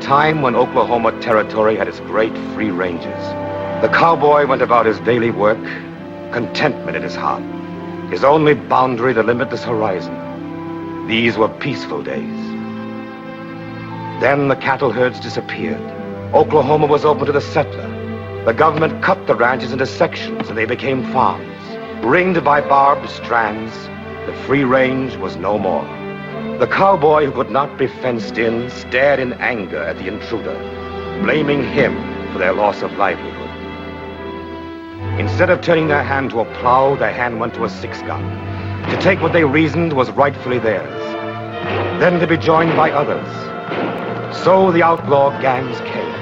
time when Oklahoma Territory had its great free ranges. The cowboy went about his daily work, contentment in his heart. His only boundary, the limitless horizon. These were peaceful days. Then the cattle herds disappeared. Oklahoma was open to the settler. The government cut the ranches into sections and they became farms. Ringed by barbed strands, the free range was no more. The cowboy who could not be fenced in stared in anger at the intruder, blaming him for their loss of livelihood. Instead of turning their hand to a plow, their hand went to a six-gun, to take what they reasoned was rightfully theirs, then to be joined by others. So the outlaw gangs came.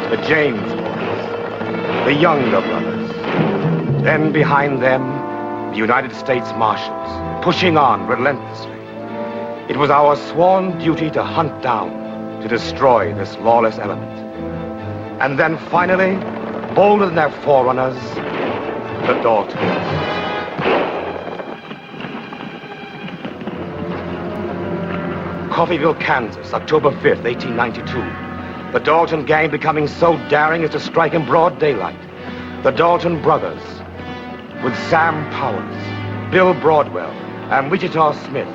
The James boys, the Younger brothers. Then behind them, the United States Marshals, pushing on relentlessly. It was our sworn duty to hunt down, to destroy this lawless element. And then finally, bolder than their forerunners, the Daltons. Coffeyville, Kansas, October 5th, 1892. The Dalton gang becoming so daring as to strike in broad daylight. The Dalton brothers, with Sam Powers, Bill Broadwell, and Wichita Smith.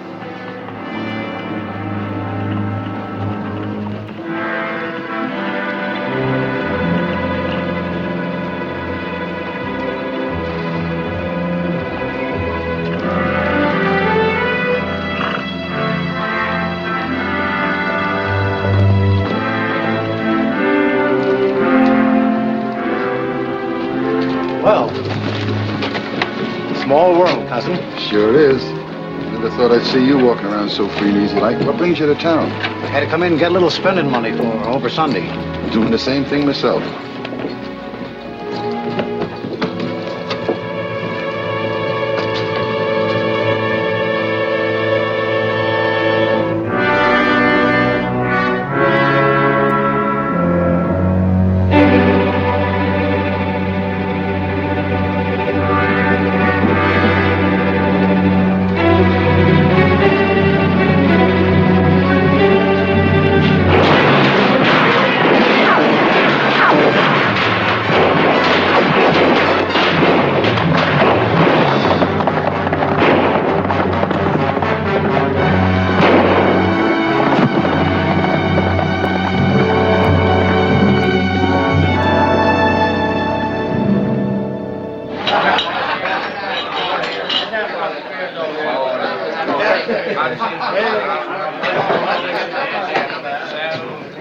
Well, small world, cousin. Sure is. Never thought I'd see you walking around so free and easy like. What brings you to town? Had to come in and get a little spending money for over Sunday. Doing the same thing myself.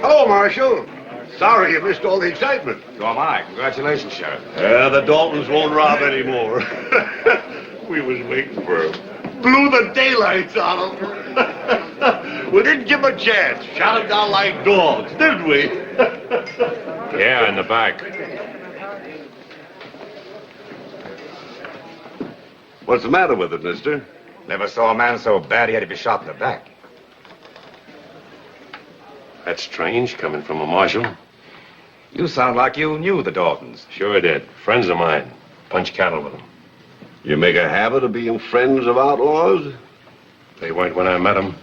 Hello, Marshal. Sorry you missed all the excitement. So am I. Congratulations, Sheriff. The Daltons won't rob anymore. We was waiting for 'em. Blew the daylights out of 'em. We didn't give 'em a chance. Shot 'em down like dogs, did we? Yeah, in the back. What's the matter with it, mister? Never saw a man so bad he had to be shot in the back. That's strange, coming from a marshal. You sound like you knew the Daltons. Sure did. Friends of mine. Punch cattle with them. You make a habit of being friends of outlaws? They weren't when I met them.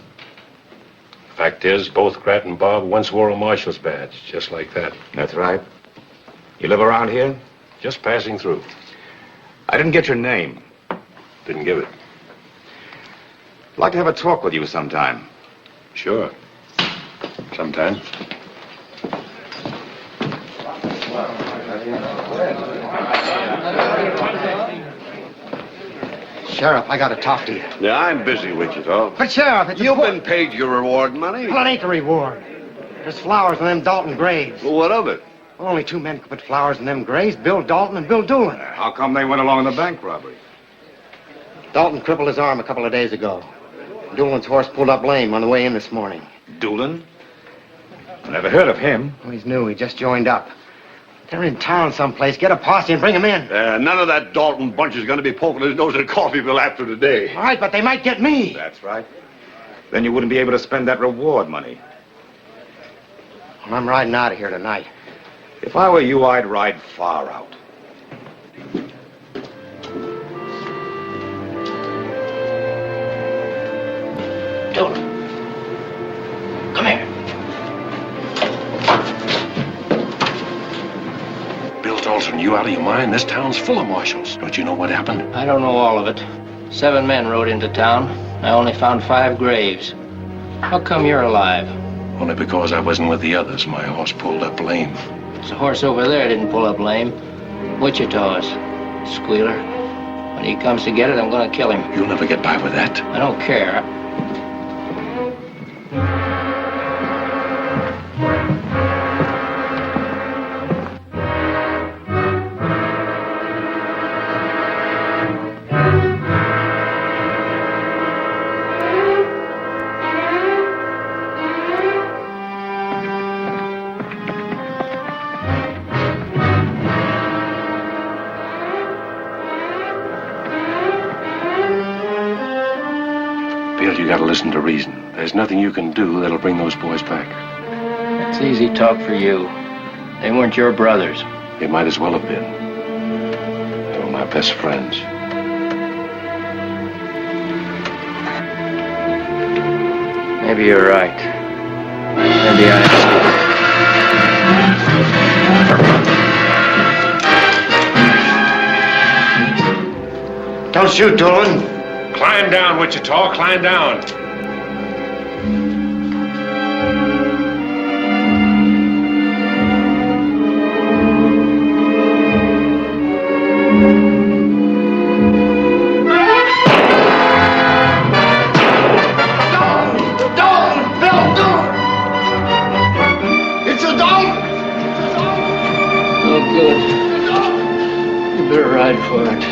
Fact is, both Grat and Bob once wore a marshal's badge, just like that. That's right. You live around here? Just passing through. I didn't get your name. Didn't give it. I'd like to have a talk with you sometime. Sure. Sometime. Sheriff, I gotta talk to you. Yeah, I'm busy, Wichita. But, Sheriff, it's... You've been paid your reward money. Well, it ain't the reward. There's flowers in them Dalton graves. Well, what of it? Well, only two men could put flowers in them graves, Bill Dalton and Bill Doolin. How come they went along in the bank robbery? Dalton crippled his arm a couple of days ago. Doolin's horse pulled up lame on the way in this morning. Doolin? I never heard of him. Oh, he's new. He just joined up. They're in town someplace. Get a posse and bring him in. None of that Dalton bunch is going to be poking his nose at Coffeyville after today. All right, but they might get me. That's right. Then you wouldn't be able to spend that reward money. Well, I'm riding out of here tonight. If I were you, I'd ride far out. Doolin. Come here. you out of your mind? This town's full of marshals. Don't you know what happened? I don't know all of it. 7 men rode into town. I only found 5 graves. How come you're alive? Only because I wasn't with the others. My horse pulled up lame. There's a horse over there didn't pull up lame. Wichita's. Squealer. When he comes to get it, I'm gonna kill him. You'll never get by with that. I don't care. Bill, you gotta listen to reason. There's nothing you can do that'll bring those boys back. It's easy talk for you. They weren't your brothers. It might as well have been. They were my best friends. Maybe you're right. Maybe I am. Don't shoot, Doolin. Climb down, Wichita. Climb down. For it.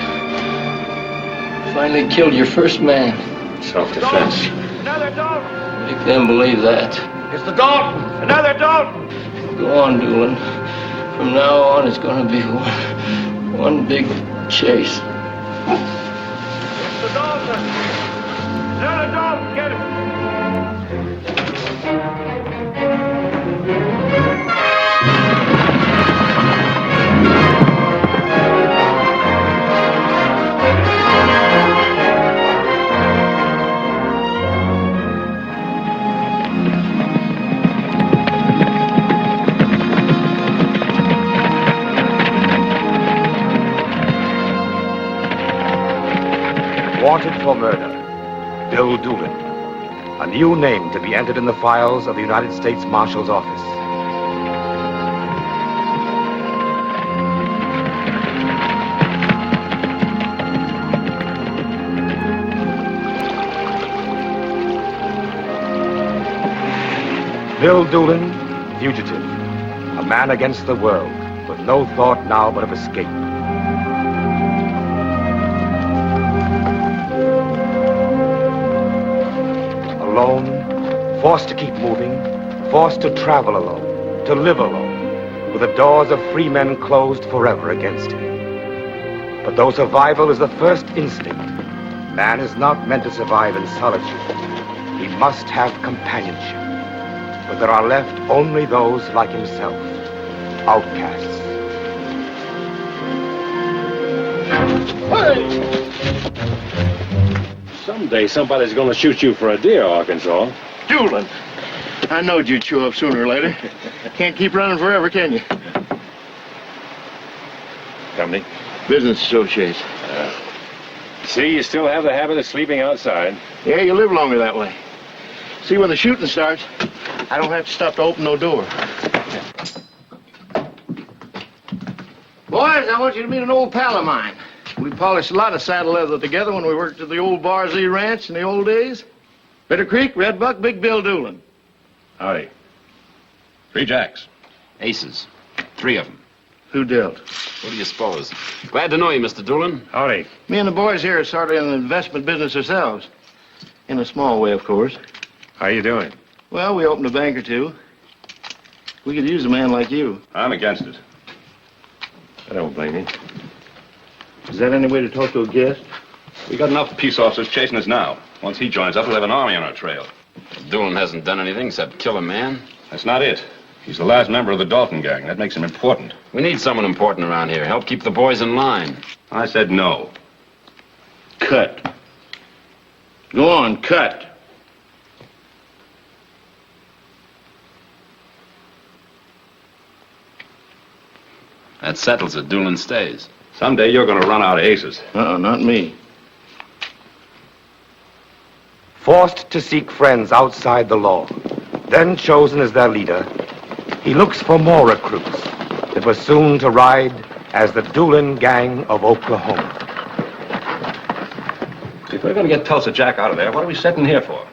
Finally killed your first man. Self-defense. Another Dalton! Make them believe that. It's the Dalton! Another Dalton! Go on, Doolin. From now on, it's going to be one big chase. It's the Dalton! Another Dalton! Get him! Wanted for murder, Bill Doolin. A new name to be entered in the files of the United States Marshal's Office. Bill Doolin, fugitive. A man against the world, with no thought now but of escape. Alone, forced to keep moving, forced to travel alone, to live alone, with the doors of free men closed forever against him. But though survival is the first instinct, man is not meant to survive in solitude. He must have companionship. But there are left only those like himself, outcasts. Someday somebody's gonna shoot you for a deer, Arkansas. Doolin. I knowed you'd show up sooner or later. Can't keep running forever, can you? Company? Business associates. See, you still have the habit of sleeping outside. Yeah, you live longer that way. See, when the shooting starts, I don't have to stop to open no door. Boys, I want you to meet an old pal of mine. We polished a lot of saddle leather together when we worked at the old Barzee Ranch in the old days. Bitter Creek, Red Buck, Big Bill Doolin. Howdy. 3 jacks. Aces. 3 of them. Who dealt? What do you suppose? Glad to know you, Mr. Doolin. Howdy. Me and the boys here are sort of in the investment business ourselves. In a small way, of course. How you doing? Well, we opened a bank or two. We could use a man like you. I'm against it. I don't blame you. Is that any way to talk to a guest? We got enough peace officers chasing us now. Once he joins up, we'll have an army on our trail. Doolin hasn't done anything except kill a man. That's not it. He's the last member of the Dalton gang. That makes him important. We need someone important around here. Help keep the boys in line. I said no. Cut. Go on, cut. That settles it. Doolin stays. Someday you're going to run out of aces. Not me. Forced to seek friends outside the law, then chosen as their leader, he looks for more recruits that were soon to ride as the Doolin Gang of Oklahoma. If we're going to get Tulsa Jack out of there, what are we sitting here for?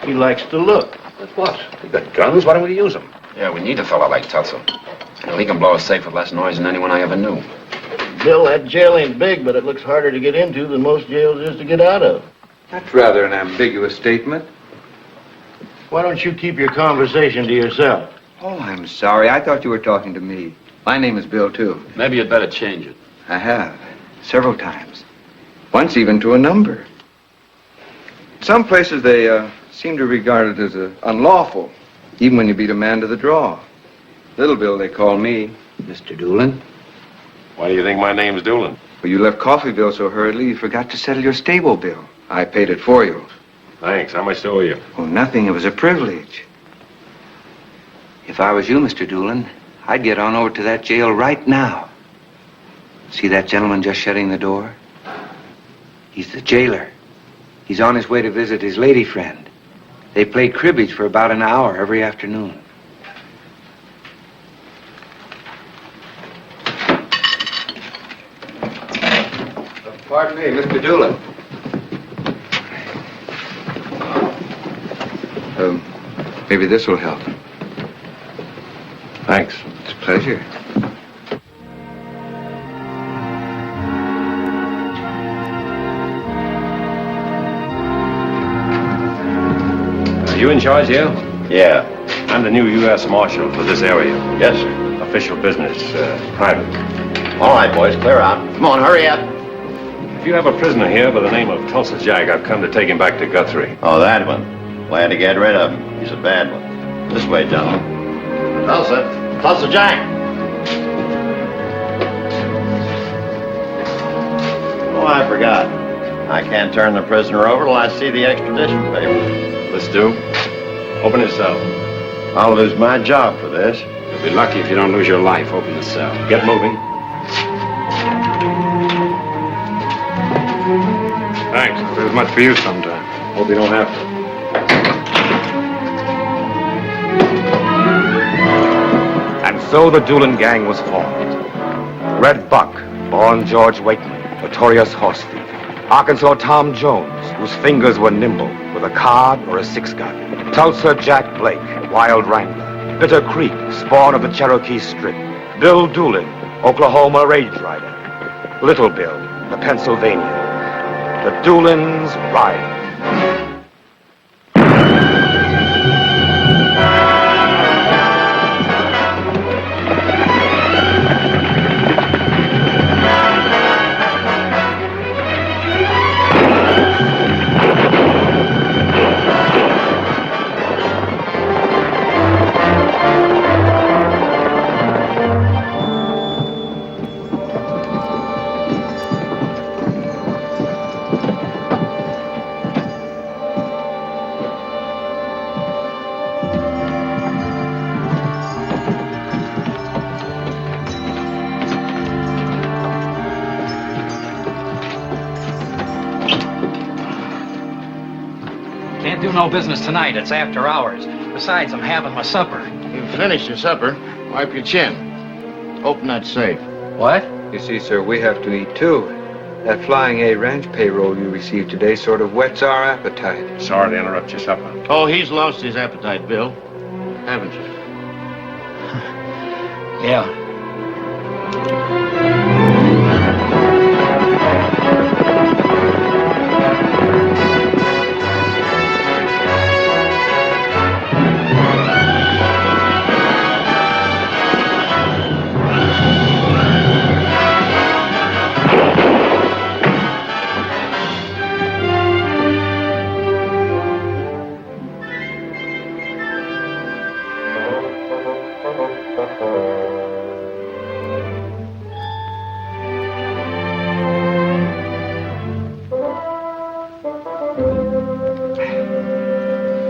He likes to look. That's what? We got guns. Why don't we use them? Yeah, we need a fella like Tulsa. Well, he can blow a safe with less noise than anyone I ever knew. Bill, that jail ain't big, but it looks harder to get into than most jails is to get out of. That's rather an ambiguous statement. Why don't you keep your conversation to yourself? Oh, I'm sorry. I thought you were talking to me. My name is Bill, too. Maybe you'd better change it. I have. Several times. Once even to a number. Some places they seem to regard it as unlawful, even when you beat a man to the draw. Little Bill, they call me. Mr. Doolin. Why do you think my name's Doolin? Well, you left Coffeyville so hurriedly you forgot to settle your stable bill. I paid it for you. Thanks. How much do I owe you? Oh, nothing. It was a privilege. If I was you, Mr. Doolin, I'd get on over to that jail right now. See that gentleman just shutting the door? He's the jailer. He's on his way to visit his lady friend. They play cribbage for about an hour every afternoon. Pardon me, Mr. Doolin. Maybe this will help. Thanks. It's a pleasure. Are you in charge here? Yeah. I'm the new U.S. Marshal for this area. Yes, sir. Official business, private. All right, boys, clear out. Come on, hurry up. If you have a prisoner here by the name of Tulsa Jack, I've come to take him back to Guthrie. Oh, that one. Glad to get rid of him. He's a bad one. This way, gentlemen. Tulsa Jack. Oh, I forgot. I can't turn the prisoner over till I see the extradition papers. Let's do. Open his cell. I'll lose my job for this. You'll be lucky if you don't lose your life. Open the cell. Get moving. Thanks. I'll do as much for you sometime. Hope you don't have to. And so the Doolin Gang was formed. Red Buck, born George Wakeman, notorious horse thief. Arkansas Tom Jones, whose fingers were nimble with a card or a six-gun. Tulsa Jack Blake, wild wrangler. Bitter Creek, spawn of the Cherokee Strip. Bill Doolin, Oklahoma rage rider. Little Bill, the Pennsylvanian. The Doolins ride. Can't do no business tonight. It's after hours. Besides, I'm having my supper. You've finished your supper. Wipe your chin. Open that safe. What? You see, sir, we have to eat, too. That Flying A ranch payroll you received today sort of whets our appetite. Sorry to interrupt your supper. Oh, he's lost his appetite, Bill. Haven't you? Yeah.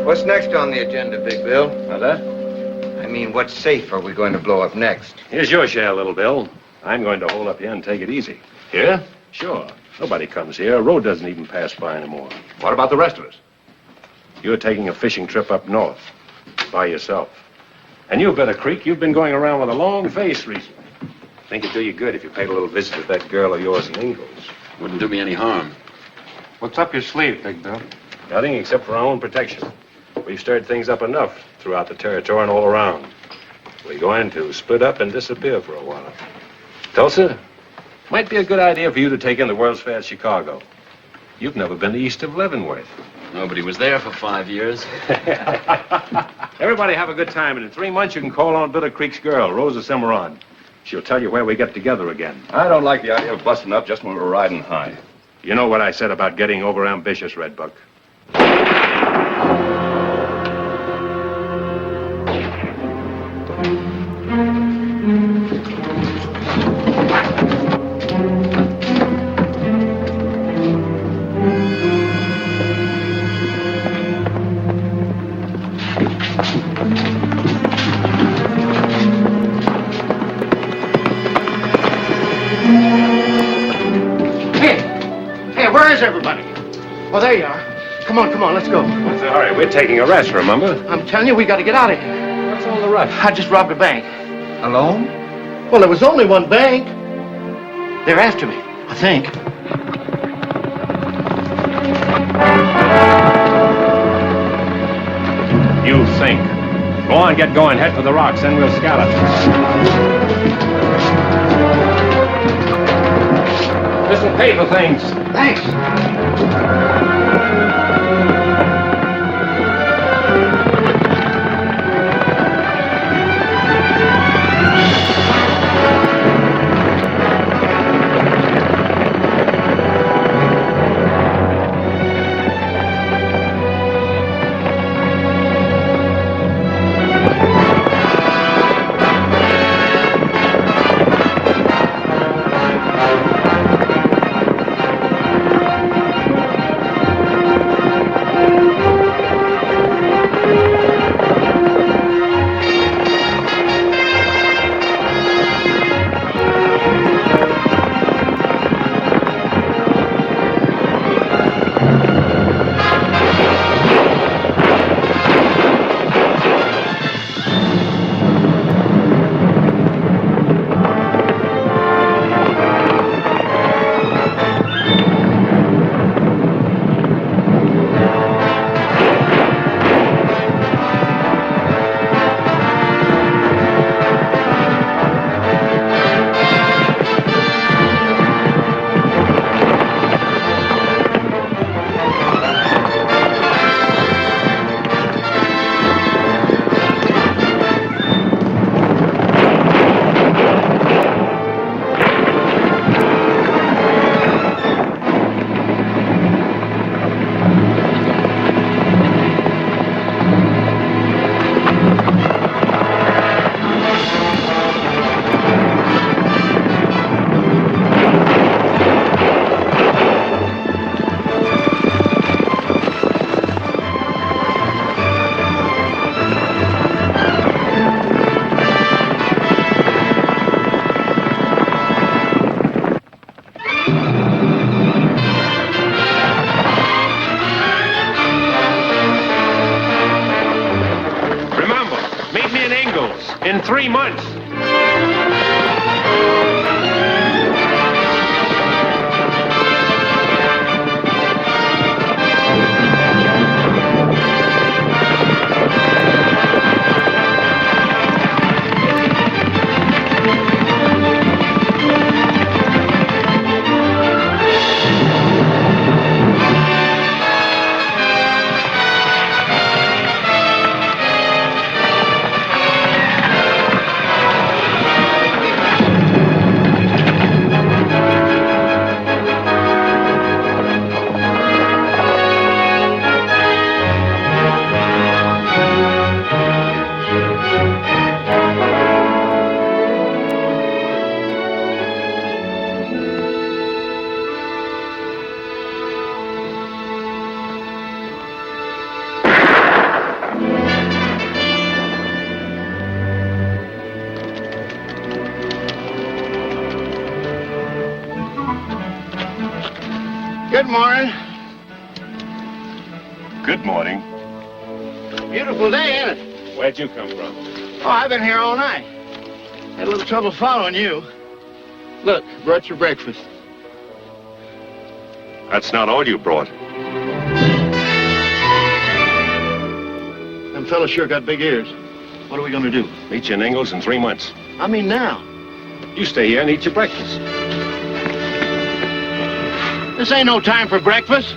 What's next on the agenda, Big Bill? How's that? I mean, what safe are we going to blow up next? Here's your share, Little Bill. I'm going to hold up here and take it easy. Here? Sure. Nobody comes here. A road doesn't even pass by anymore. What about the rest of us? You're taking a fishing trip up north. By yourself. And you, Bitter Creek, you've been going around with a long face recently. Think it'd do you good if you paid a little visit to that girl of yours in Ingalls. Wouldn't do me any harm. What's up your sleeve, Big Bill? Nothing except for our own protection. We've stirred things up enough throughout the territory and all around. We're going to split up and disappear for a while. Tulsa, might be a good idea for you to take in the World's Fair at Chicago. You've never been east of Leavenworth. Nobody was there for 5 years. Everybody have a good time, and in 3 months you can call on Bitter Creek's girl, Rosa Cimarron. She'll tell you where we get together again. I don't like the idea of busting up just when we're riding high. You know what I said about getting overambitious, Redbuck. Hey, where is everybody? Oh, there you are. Come on, let's go. What's the hurry? We're taking a rest, remember? I'm telling you, we got to get out of here. What's all the rush? I just robbed a bank. Alone? Well, there was only one bank. They're after me, I think. You think. Go on, get going. Head for the rocks, then we'll scout it. This'll pay for things. Thanks. In 3 months. Good morning. Good morning. Beautiful day, ain't it? Where'd you come from? Oh, I've been here all night. Had a little trouble following you. Look, brought your breakfast. That's not all you brought. Them fellas sure got big ears. What are we gonna do? Meet you in Ingalls in 3 months. I mean now. You stay here and eat your breakfast. This ain't no time for breakfast.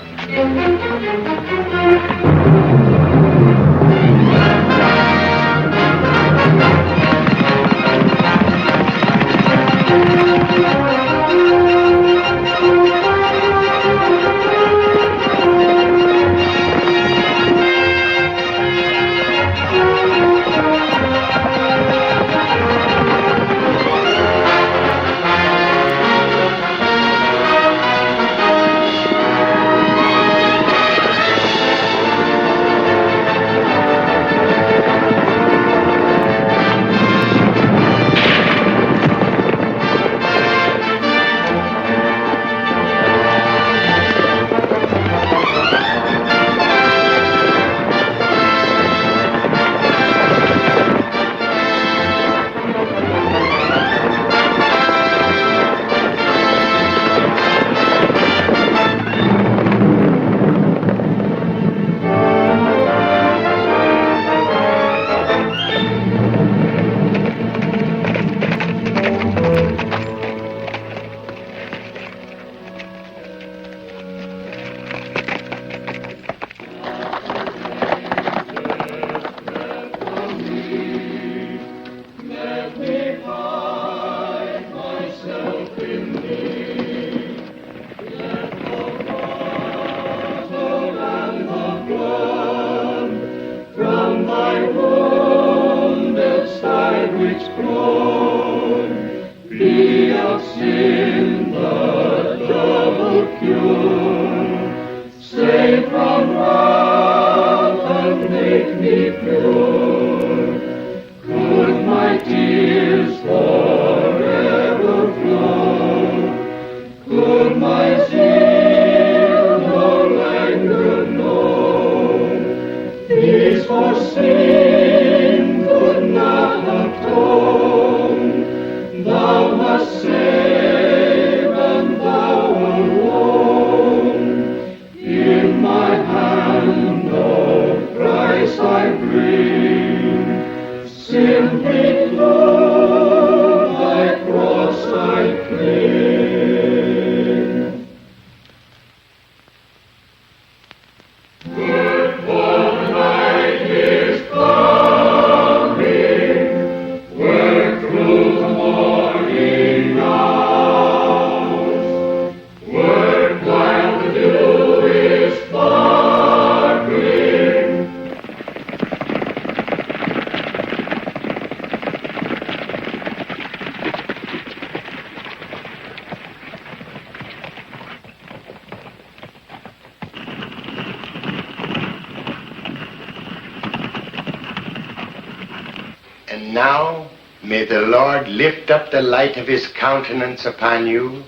And now, may the Lord lift up the light of his countenance upon you,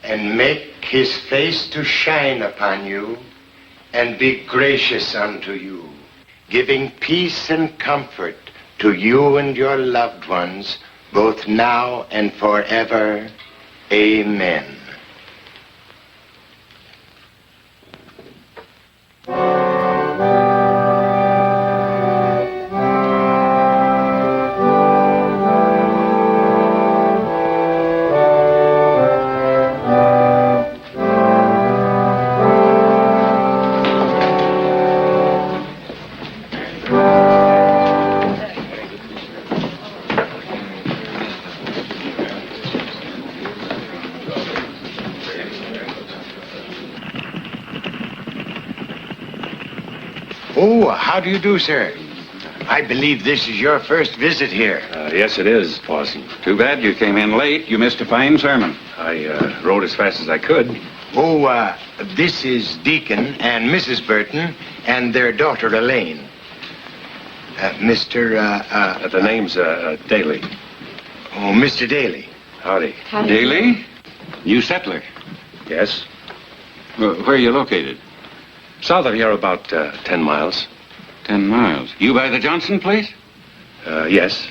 and make his face to shine upon you, and be gracious unto you, giving peace and comfort to you and your loved ones, both now and forever. Amen. Oh, how do you do, sir? I believe this is your first visit here. Yes, it is, Parson. Too bad you came in late. You missed a fine sermon. I rode as fast as I could. Oh, this is Deacon and Mrs. Burton and their daughter, Elaine. The name's Daly. Oh, Mr. Daly. Howdy. Daly? New settler. Yes. Where are you located? South of here, about 10 miles. 10 miles. You by the Johnson place? Yes.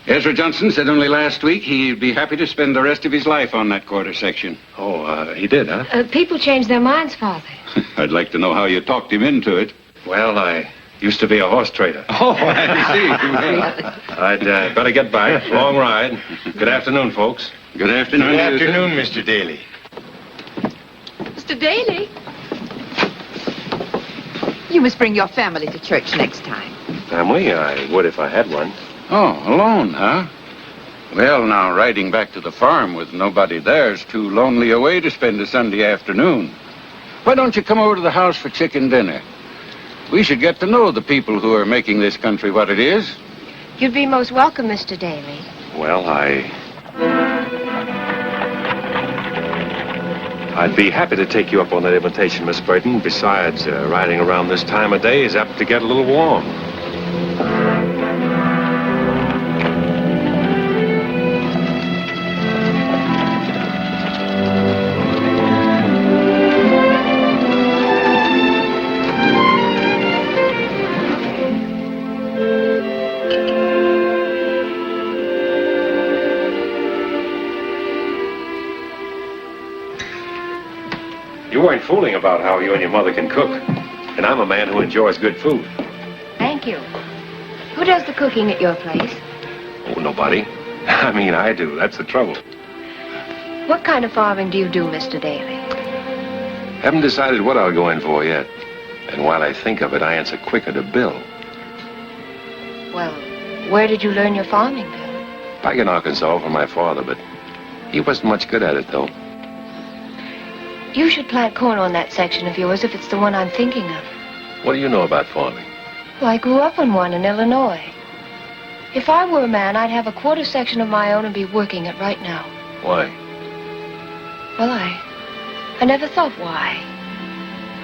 Ezra Johnson said only last week he'd be happy to spend the rest of his life on that quarter section. Oh, he did, huh? People change their minds, Father. I'd like to know how you talked him into it. Well, I used to be a horse trader. Oh, I see. I'd better get back. Long ride. Good afternoon, folks. Good afternoon. Good afternoon, Mr. Daly. Mr. Daly. You must bring your family to church next time. Family? I would if I had one. Oh, alone, huh? Well, now, riding back to the farm with nobody there's too lonely a way to spend a Sunday afternoon. Why don't you come over to the house for chicken dinner? We should get to know the people who are making this country what it is. You'd be most welcome, Mr. Daly. Well, I'd be happy to take you up on that invitation, Miss Burton. Besides, riding around this time of day is apt to get a little warm. You weren't fooling about how you and your mother can cook. And I'm a man who enjoys good food. Thank you. Who does the cooking at your place? Oh, nobody. I mean, I do. That's the trouble. What kind of farming do you do, Mr. Daly? Haven't decided what I'll go in for yet. And while I think of it, I answer quicker to Bill. Well, where did you learn your farming, Bill? Back in Arkansas from my father, but he wasn't much good at it, though. You should plant corn on that section of yours if it's the one I'm thinking of. What do you know about farming? Well, I grew up on one in Illinois. If I were a man, I'd have a quarter section of my own and be working it right now. Why? Well, I never thought why.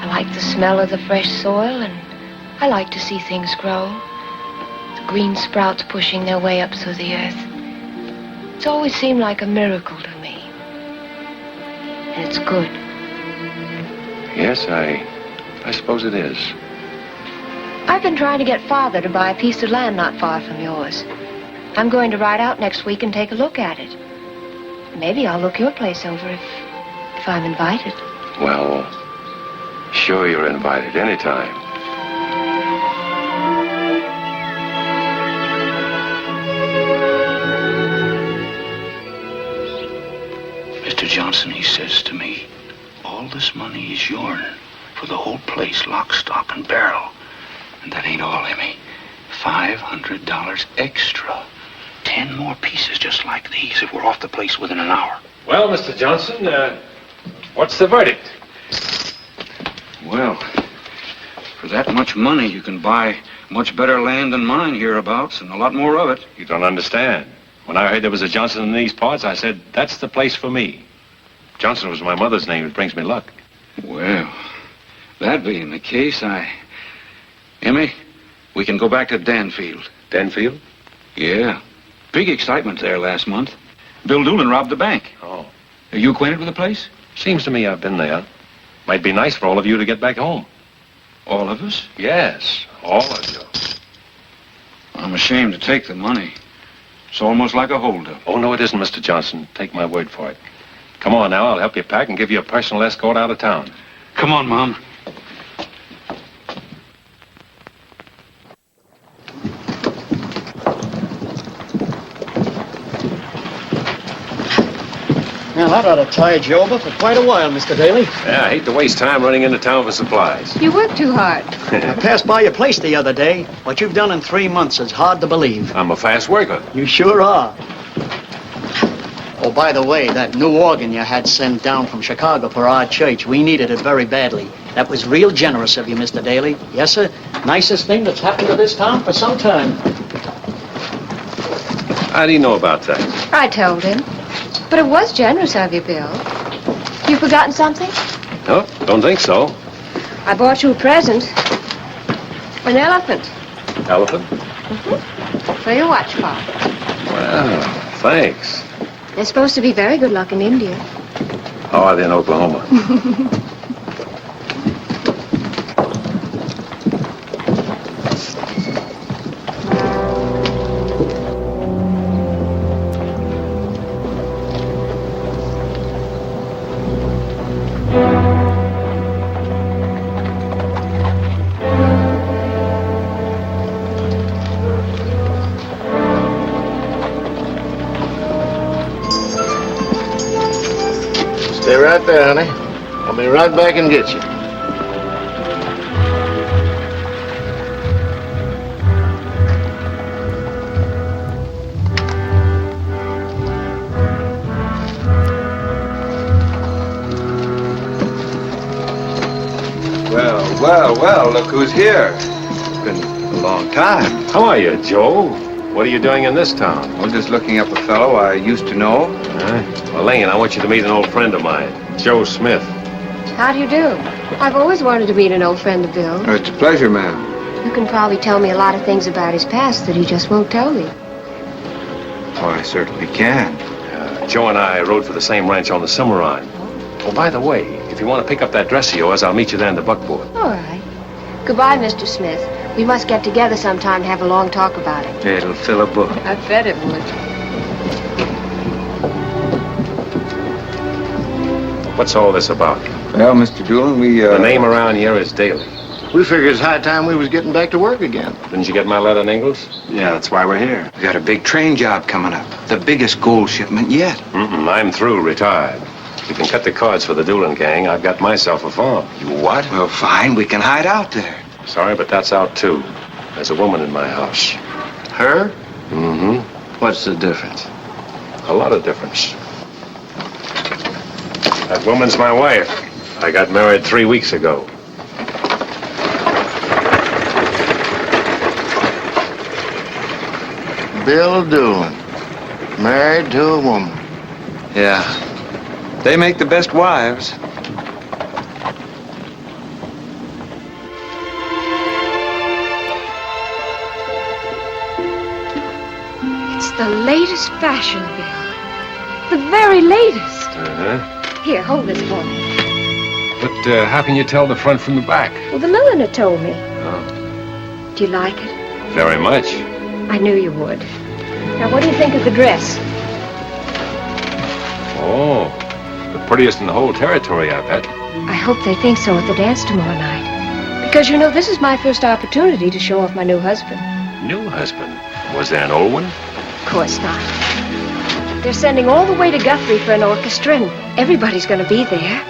I like the smell of the fresh soil, and I like to see things grow. The green sprouts pushing their way up through the earth. It's always seemed like a miracle to me. And it's good. Yes, I suppose it is. I've been trying to get Father to buy a piece of land not far from yours. I'm going to ride out next week and take a look at it. Maybe I'll look your place over if I'm invited. Well, sure you're invited anytime. Mr. Johnson, he says to me, all this money is yourn for the whole place, lock, stock, and barrel. And that ain't all, Emmy. $500 extra. 10 more pieces just like these if we're off the place within an hour. Well, Mr. Johnson, what's the verdict? Well, for that much money, you can buy much better land than mine hereabouts, and a lot more of it. You don't understand. When I heard there was a Johnson in these parts, I said, that's the place for me. Johnson was my mother's name. It brings me luck. Well, that being the case, Emmy, we can go back to Danfield. Danfield? Yeah. Big excitement there last month. Bill Doolin robbed the bank. Oh. Are you acquainted with the place? Seems to me I've been there. Might be nice for all of you to get back home. All of us? Yes, all of you. I'm ashamed to take the money. It's almost like a holdup. Oh, no, it isn't, Mr. Johnson. Take my word for it. Come on now, I'll help you pack and give you a personal escort out of town. Come on, Mom. Well, that ought to tide you over for quite a while, Mr. Daly. Yeah, I hate to waste time running into town for supplies. You work too hard. I passed by your place the other day. What you've done in 3 months is hard to believe. I'm a fast worker. You sure are. Oh, by the way, that new organ you had sent down from Chicago for our church, we needed it very badly. That was real generous of you, Mr. Daly. Yes, sir. Nicest thing that's happened to this town for some time. How do you know about that? I told him. But it was generous of you, Bill. You forgotten something? No, don't think so. I bought you a present. An elephant. Elephant? Mm-hmm. For your watch, Father. Well, thanks. They're supposed to be very good luck in India. How are they in Oklahoma? right back and get you. Well, look who's here. It's been a long time. How are you, Joe? What are you doing in this town? I'm just looking up a fellow I used to know. Well, Lane, I want you to meet an old friend of mine, Joe Smith. How do you do? I've always wanted to meet an old friend of Bill's. It's a pleasure, ma'am. You can probably tell me a lot of things about his past that he just won't tell me. Oh, I certainly can. Joe and I rode for the same ranch on the Cimarron. Oh, by the way, if you want to pick up that dress of yours, I'll meet you there in the buckboard. All right. Goodbye, Mr. Smith. We must get together sometime to have a long talk about it. It'll fill a book. I bet it would. What's all this about? Well, Mr. Doolin, The name around here is Daly. We figured it's high time we was getting back to work again. Didn't you get my letter, Ingalls? Yeah, that's why we're here. We got a big train job coming up. The biggest gold shipment yet. I'm through, retired. You can cut the cards for the Doolin gang. I've got myself a farm. You what? Well, fine. We can hide out there. Sorry, but that's out, too. There's a woman in my house. Her? Mm-hmm. What's the difference? A lot of difference. That woman's my wife. I got married 3 weeks ago. Bill Doolin. Married to a woman. Yeah. They make the best wives. It's the latest fashion, Bill. The very latest. Uh-huh. Here, hold this for me. But how can you tell the front from the back? Well, the milliner told me. Oh. Do you like it? Very much. I knew you would. Now, what do you think of the dress? Oh, the prettiest in the whole territory, I bet. I hope they think so at the dance tomorrow night. Because, you know, this is my first opportunity to show off my new husband. New husband? Was there an old one? Of course not. They're sending all the way to Guthrie for an orchestra, and everybody's going to be there.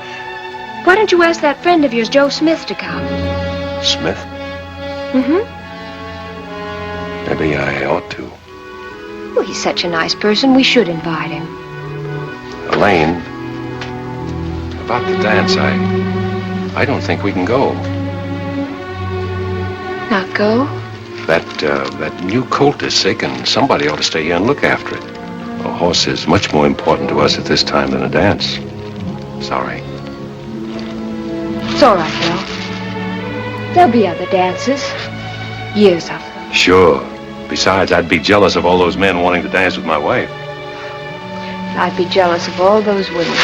Why don't you ask that friend of yours, Joe Smith, to come? Smith? Mm-hmm. Maybe I ought to. Well, he's such a nice person, we should invite him. Elaine, about the dance, I don't think we can go. Not go? That new colt is sick, and somebody ought to stay here and look after it. A horse is much more important to us at this time than a dance. Sorry. It's all right, Bill. There'll be other dances. Years of them. Sure. Besides, I'd be jealous of all those men wanting to dance with my wife. I'd be jealous of all those women.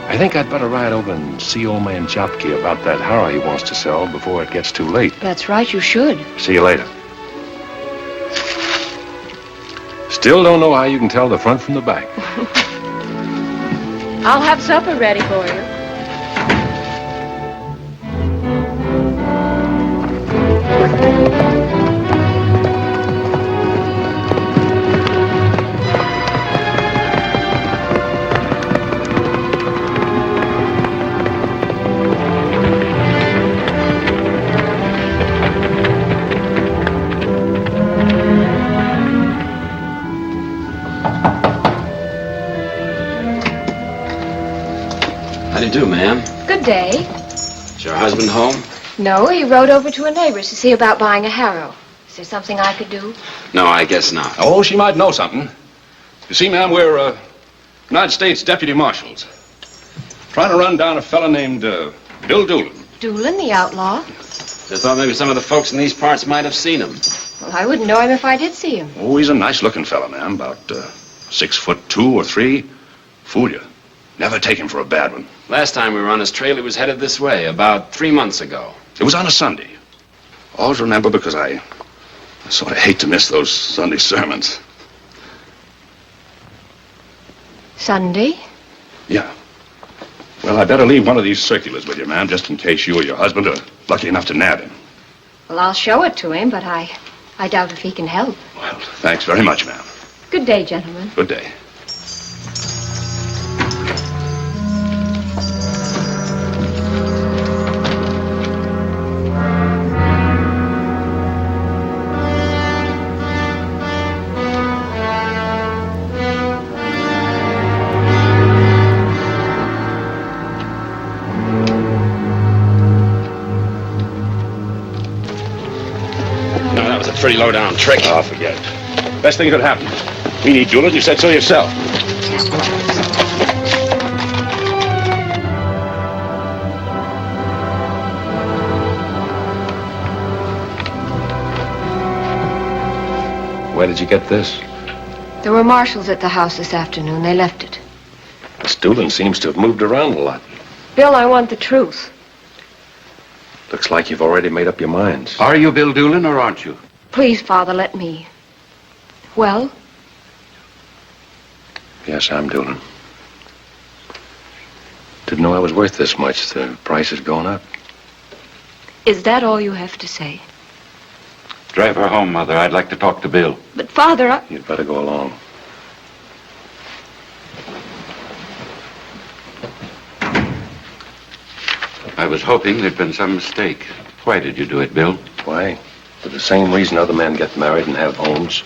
I think I'd better ride over and see old man Jopke about that harrow he wants to sell before it gets too late. That's right, you should. See you later. Still don't know how you can tell the front from the back. I'll have supper ready for you. How do you do, ma'am? Good day. Is your husband home? No, he rode over to a neighbor's to see about buying a harrow. Is there something I could do? No, I guess not. Oh, she might know something. You see, ma'am, we're United States Deputy Marshals. Trying to run down a fella named Bill Doolin. Doolin, the outlaw? I thought maybe some of the folks in these parts might have seen him. Well, I wouldn't know him if I did see him. Oh, he's a nice-looking fella, ma'am. About 6'2" or 3". Fool you. Never take him for a bad one. Last time we were on his trail, he was headed this way, about 3 months ago. It was on a Sunday. Always remember because I sort of hate to miss those Sunday sermons. Sunday? Yeah. Well, I better leave one of these circulars with you, ma'am, just in case you or your husband are lucky enough to nab him. Well, I'll show it to him, but I doubt if he can help. Well, thanks very much, ma'am. Good day, gentlemen. Good day. was a pretty low-down trick. Oh, forget it. Best thing could happen. We need Doolin. You said so yourself. Where did you get this? There were marshals at the house this afternoon. They left it. Miss Doolin seems to have moved around a lot. Bill, I want the truth. Looks like you've already made up your minds. Are you Bill Doolin or aren't you? Please, Father, let me. Well? Yes, I'm Doolin. Didn't know I was worth this much. The price has gone up. Is that all you have to say? Drive her home, Mother. I'd like to talk to Bill. But, Father, You'd better go along. I was hoping there'd been some mistake. Why did you do it, Bill? Why? For the same reason other men get married and have homes.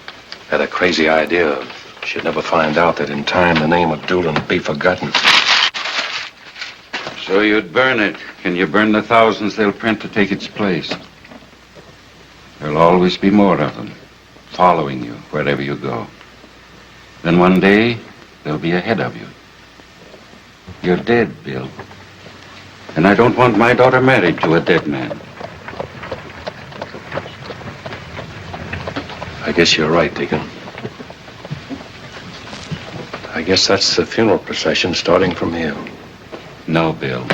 Had a crazy idea of she'd never find out that in time the name of Doolin would be forgotten. So you'd burn it. Can you burn the thousands they'll print to take its place? There'll always be more of them, following you wherever you go. Then one day, they'll be ahead of you. You're dead, Bill. And I don't want my daughter married to a dead man. I guess you're right, Deacon. I guess that's the funeral procession starting from here. No, Bill.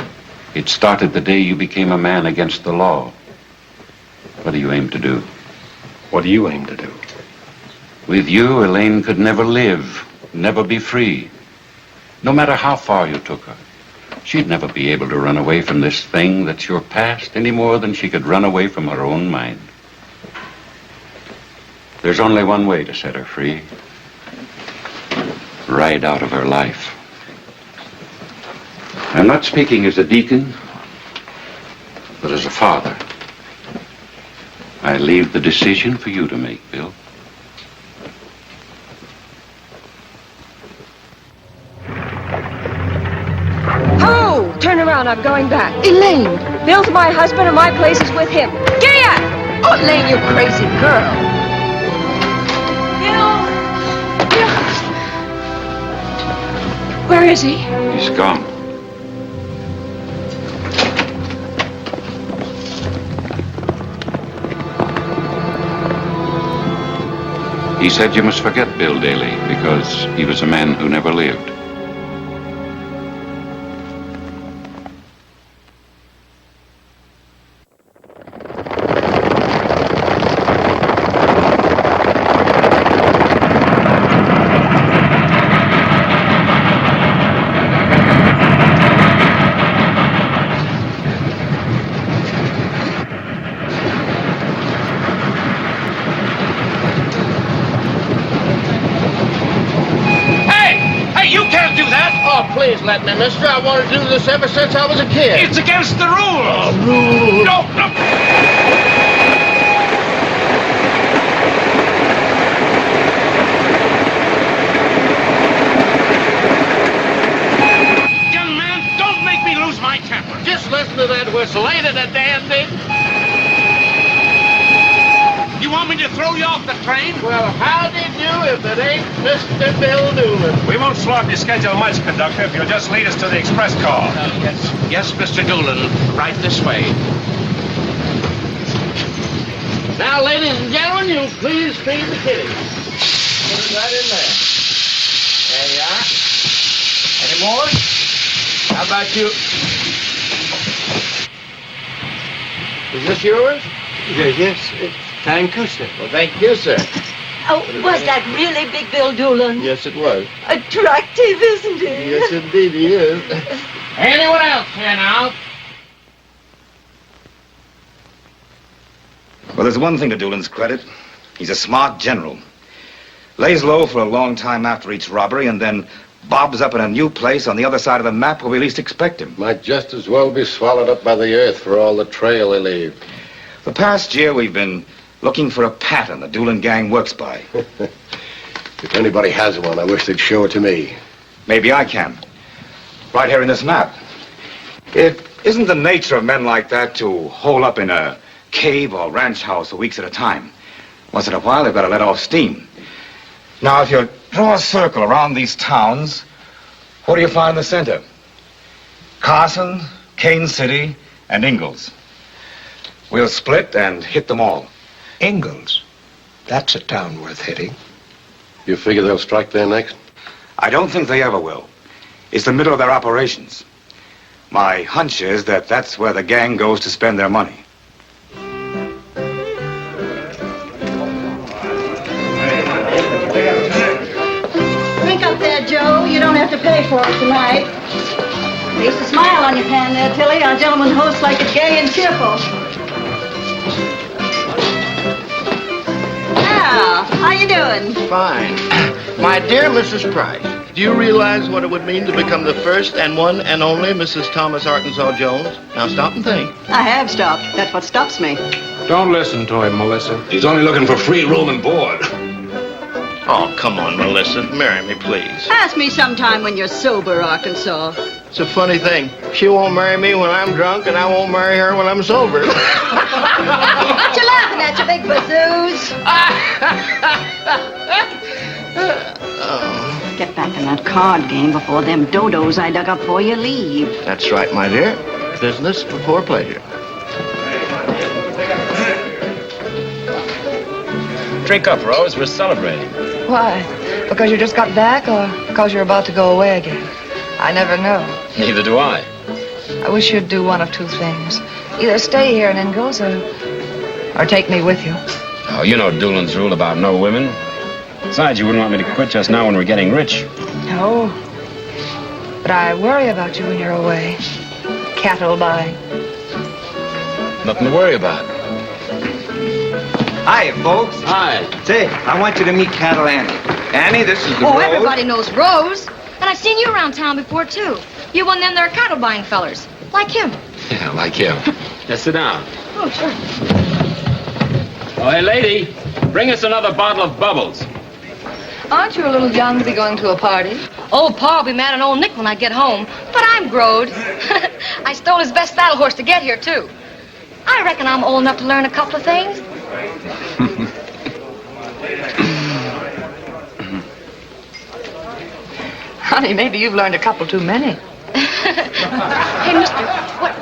It started the day you became a man against the law. What do you aim to do? What do you aim to do? With you, Elaine could never live, never be free. No matter how far you took her, she'd never be able to run away from this thing that's your past any more than she could run away from her own mind. There's only one way to set her free. Right out of her life. I'm not speaking as a deacon, but as a father. I leave the decision for you to make, Bill. Ho! Turn around, I'm going back. Elaine! Bill's my husband and my place is with him. Giddy up! Oh, Elaine, you crazy girl. Bill! Where is he? He's gone. He said you must forget Bill Daly because he was a man who never lived. Please let me, mister. I wanted to do this ever since I was a kid. It's against the rules. Rules. No. Young man, don't make me lose my temper. Just listen to that whistle. Ain't it a dandy? You want me to throw you off the train? Well, how did you if it ain't Mr. Bill Doolin? We won't slow up your schedule much, conductor, if you'll just lead us to the express car. Yes, Mr. Doolin. Right this way. Now, ladies and gentlemen, you'll please feed the kitty. Put it right in there. There you are. Any more? How about you? Is this yours? Yes. Thank you, sir. Well, thank you, sir. Oh, was that really Big Bill Doolin? Yes, it was. Attractive, isn't he? Yes, indeed he is. Anyone else here now? Well, there's one thing to Doolin's credit. He's a smart general. Lays low for a long time after each robbery and then bobs up in a new place on the other side of the map where we least expect him. Might just as well be swallowed up by the earth for all the trail they leave. The past year, we've been looking for a pattern the Doolin gang works by. If anybody has one, I wish they'd show it to me. Maybe I can. Right here in this map. It isn't the nature of men like that to hole up in a cave or ranch house for weeks at a time. Once in a while, they've got to let off steam. Now, if you draw a circle around these towns, what do you find in the center? Carson, Kane City, and Ingalls. We'll split and hit them all. Ingalls? That's a town worth hitting. You figure they'll strike there next? I don't think they ever will. It's the middle of their operations. My hunch is that that's where the gang goes to spend their money. Drink up there, Joe. You don't have to pay for it tonight. At least a smile on your pan there, Tilly. Our gentleman hosts like it gay and cheerful. Now, how you doing? Fine. My dear Mrs. Price, do you realize what it would mean to become the first and one and only Mrs. Thomas Arkansas Jones? Now stop and think. I have stopped. That's what stops me. Don't listen to him, Melissa. He's only looking for free room and board. Oh, come on, Melissa. Marry me, please. Ask me sometime when you're sober, Arkansas. It's a funny thing. She won't marry me when I'm drunk, and I won't marry her when I'm sober. What you laughing at, you big bazooz? Get back in that card game before them dodos I dug up for you leave. That's right, my dear. Business before pleasure. Drink up, Rose. We're celebrating. Why? Because you just got back or because you're about to go away again? I never know. Neither do I. I wish you'd do one of two things. Either stay here in Ingalls or take me with you. Oh, you know Doolin's rule about no women. Besides, you wouldn't want me to quit just now when we're getting rich. No. But I worry about you when you're away. Cattle buying. Nothing to worry about. Hi, folks. Hi. Say, I want you to meet Cattle Annie. Annie, this is the road. Everybody knows Rose. And I've seen you around town before, too. You're one of them there cattle buying fellers. Like him. Yeah, like him. Now sit down. Oh, sure. Oh, hey, lady. Bring us another bottle of bubbles. Aren't you a little young to be going to a party? Old Pa will be mad at old Nick when I get home. But I'm growed. I stole his best saddle horse to get here, too. I reckon I'm old enough to learn a couple of things. Honey, maybe you've learned a couple too many. Hey, mister, what?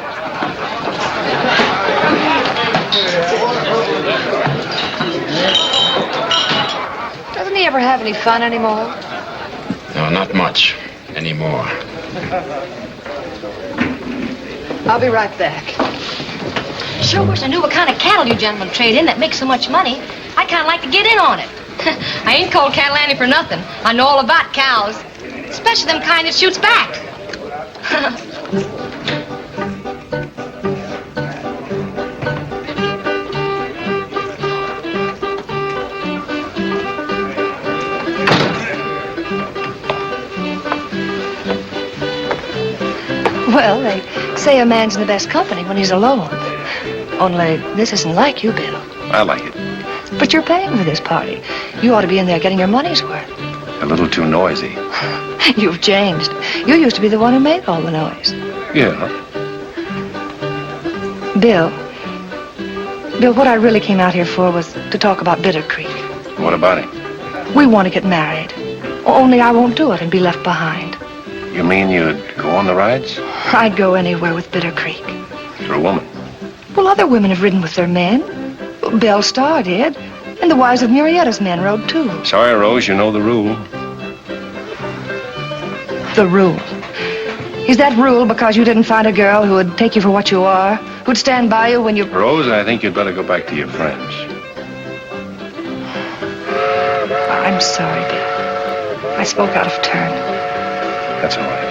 Doesn't he ever have any fun anymore? No, not much anymore. I'll be right back. Sure wish I knew what kind of cattle you gentlemen trade in that make so much money. I'd kind of like to get in on it. I ain't called Cattle Annie for nothing. I know all about cows. Especially them kind that shoots back. Well, they say a man's in the best company when he's alone. Only this isn't like you, Bill. I like it. But you're paying for this party. You ought to be in there getting your money's worth. A little too noisy. You've changed. You used to be the one who made all the noise. Yeah. Bill, what I really came out here for was to talk about Bitter Creek. What about it? We want to get married. Only I won't do it and be left behind. You mean you'd go on the rides? I'd go anywhere with Bitter Creek. For a woman? Well, other women have ridden with their men. Belle Starr did. And the wives of Murietta's men rode, too. Sorry, Rose, you know the rule. The rule. Is that rule because you didn't find a girl who would take you for what you are? Who'd stand by you when you... Rose, I think you'd better go back to your friends. I'm sorry, Bill. I spoke out of turn. That's all right.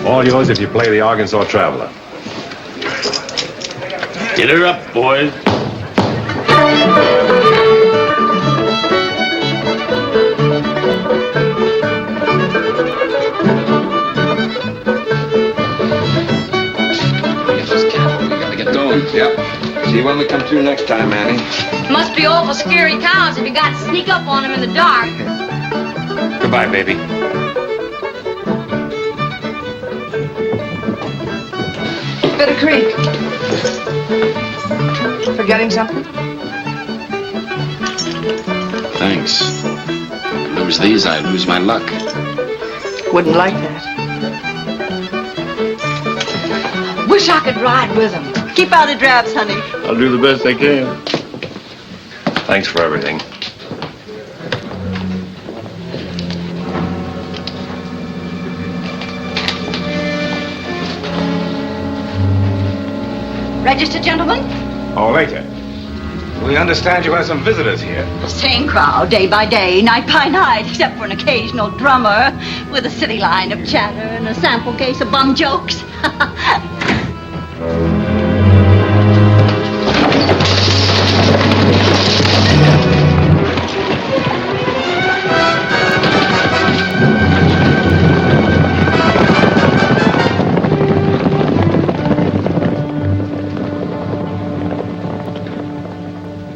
All yours if you play the Arkansas Traveler. Get her up, boys. Yep. See you when we come through next time, Annie. Must be awful scary cows if you got to sneak up on them in the dark. Goodbye, baby. Bitter Creek. Forgetting something? Thanks. If I lose these, I lose my luck. Wouldn't like that. Wish I could ride with him. Keep out of drafts, honey. I'll do the best I can. Thanks for everything. Register, gentlemen? Oh, later. We understand you have some visitors here. Same crowd, day by day, night by night, except for an occasional drummer with a city line of chatter and a sample case of bum jokes.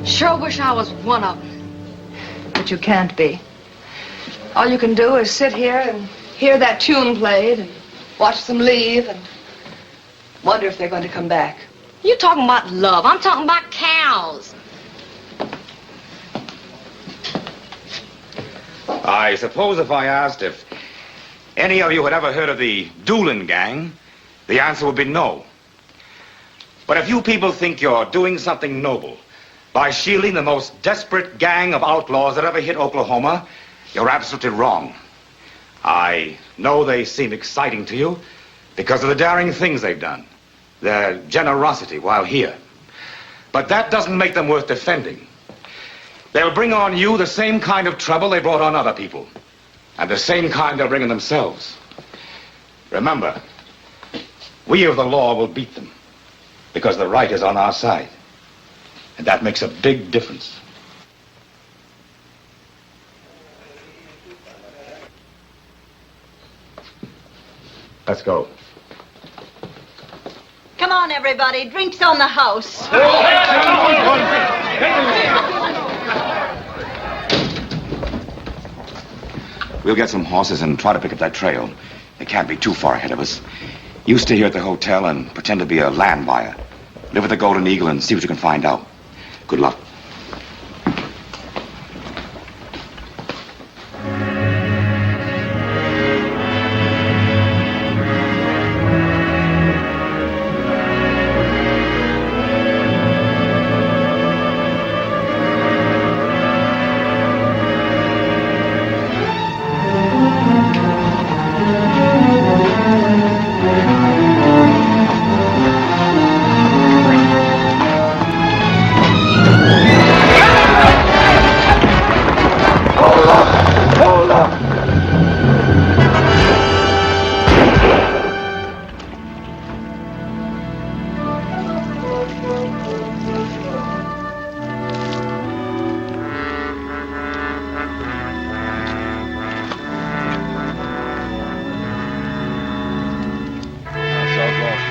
Sure wish I was one of them. But you can't be. All you can do is sit here and hear that tune played and watch them leave and wonder if they're going to come back. You talking about love. I'm talking about cows. I suppose if I asked if any of you had ever heard of the Doolin gang, the answer would be no. But if you people think you're doing something noble by shielding the most desperate gang of outlaws that ever hit Oklahoma, you're absolutely wrong. I know they seem exciting to you because of the daring things they've done, their generosity while here. But that doesn't make them worth defending. They'll bring on you the same kind of trouble they brought on other people, and the same kind they'll bring on themselves. Remember, we of the law will beat them because the right is on our side. And that makes a big difference. Let's go. Come on, everybody. Drinks on the house. We'll get some horses and try to pick up that trail. It can't be too far ahead of us. You stay here at the hotel and pretend to be a land buyer. Live at the Golden Eagle and see what you can find out. Good luck.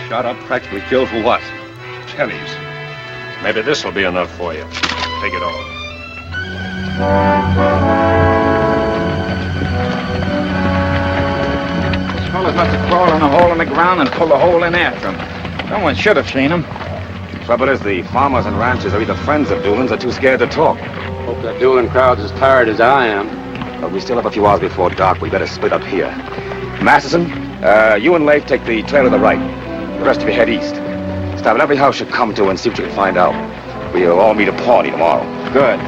Shot up, practically killed for what? Pennies. Maybe this will be enough for you. Take it all. These fellas must have crawled in a hole in the ground and pulled a hole in after him. Someone should have seen him. Trouble is, the farmers and ranchers are either friends of Doolin's or too scared to talk. Hope that Doolin crowd's as tired as I am. But we still have a few hours before dark. We better split up here. Masterson, you and Leif take the trail to the right. The rest of you head east. Stop at every house you come to and see what you can find out. We'll all meet at Pawnee tomorrow. Good.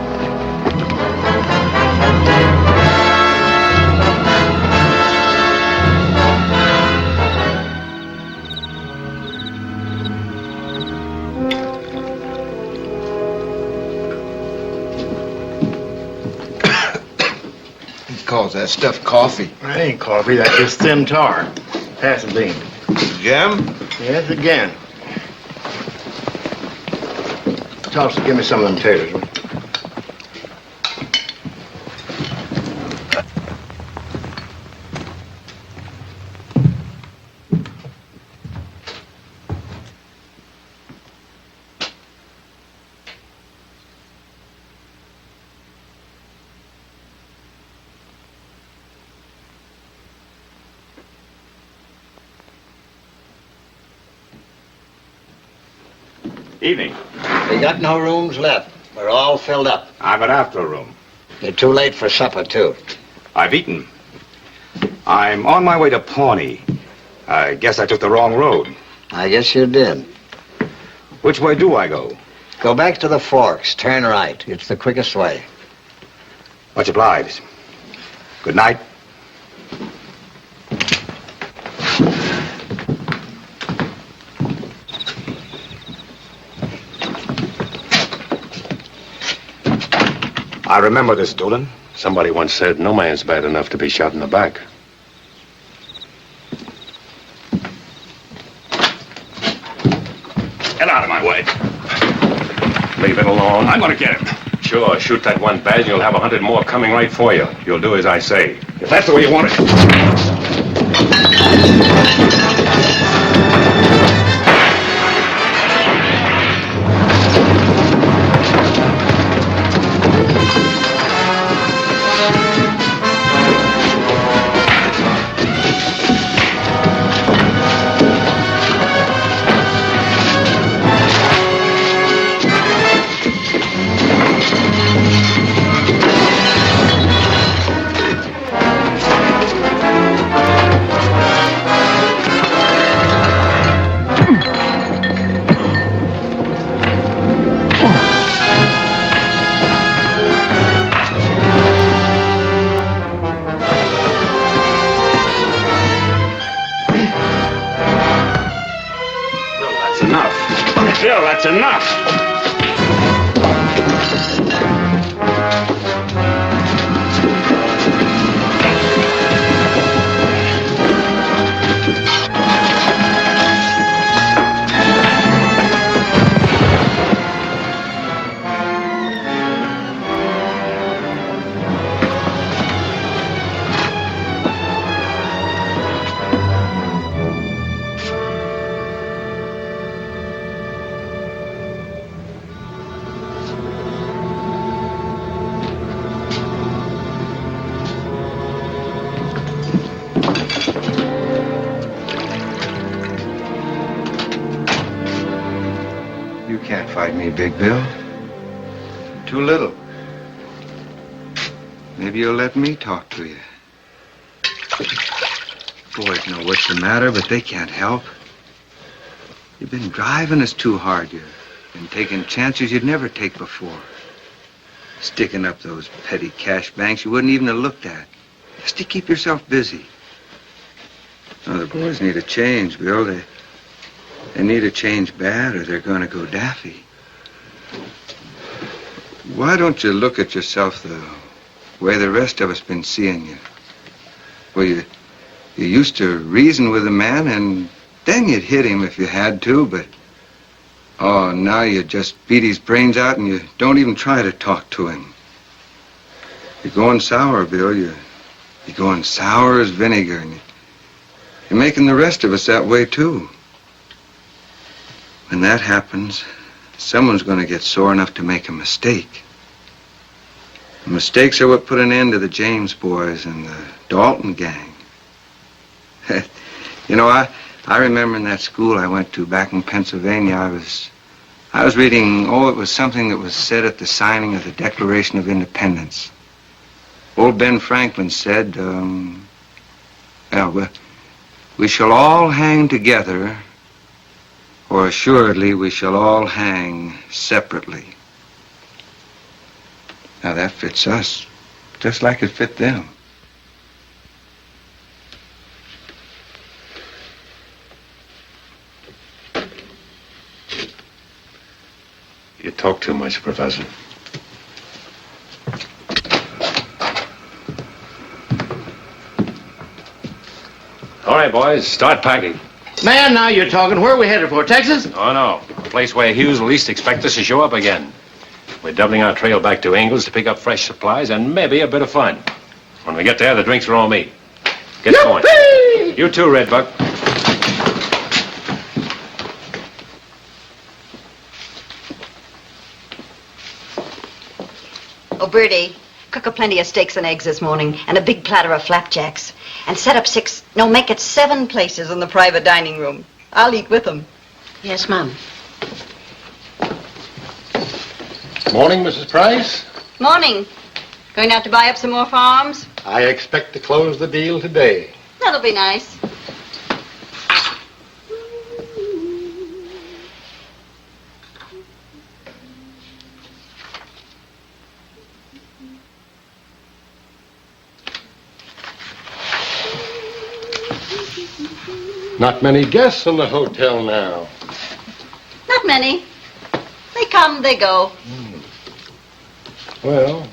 He calls that stuff coffee. That ain't coffee, that's just thin tar. Pass the bean. Jam? Yes, again. Tulsa, give me some of them taters. will you? Evening. We got no rooms left. We're all filled up. I've an after room. You're too late for supper, too. I've eaten. I'm on my way to Pawnee. I guess I took the wrong road. I guess you did. Which way do I go? Go back to the Forks. Turn right. It's the quickest way. Much obliged. Good night. I remember this, Doolin. Somebody once said no man's bad enough to be shot in the back. Get out of my way. Leave it alone. I'm gonna get him. Sure, shoot that one bad and you'll have 100 more coming right for you. You'll do as I say. If that's the way you want it. Bill, that's enough. You can't fight me, Big Bill. Too little. Maybe you'll let me talk to you. Boys know what's the matter, but they can't help. You've been driving us too hard. You've been taking chances you'd never take before. Sticking up those petty cash banks you wouldn't even have looked at. Just to keep yourself busy. Now, the boys need a change, Bill. They need a change bad or they're going to go daffy. Why don't you look at yourself the way the rest of us been seeing you? Well, you used to reason with a man and then you'd hit him if you had to, but oh, now you just beat his brains out and you don't even try to talk to him. You're going sour, Bill. You're going sour as vinegar, and you're making the rest of us that way, too. When that happens, someone's going to get sore enough to make a mistake. The mistakes are what put an end to the James boys and the Dalton gang. You know, I remember in that school I went to back in Pennsylvania, I was reading, it was something that was said at the signing of the Declaration of Independence. Old Ben Franklin said, we shall all hang together, or assuredly we shall all hang separately. Now that fits us, just like it fit them. You talk too much, Professor. All right, boys, start packing. Man, now you're talking. Where are we headed for? Texas? Oh, no. The place where Hughes will least expect us to show up again. We're doubling our trail back to Ingalls to pick up fresh supplies and maybe a bit of fun. When we get there, the drinks are all me. Get going. You too, Redbuck. Oh, Bertie, cook a plenty of steaks and eggs this morning and a big platter of flapjacks. And set up make it 7 places in the private dining room. I'll eat with them. Yes, Mom. Morning, Mrs. Price. Morning. Going out to buy up some more farms? I expect to close the deal today. That'll be nice. Not many guests in the hotel now. Not many. They come, they go. Well,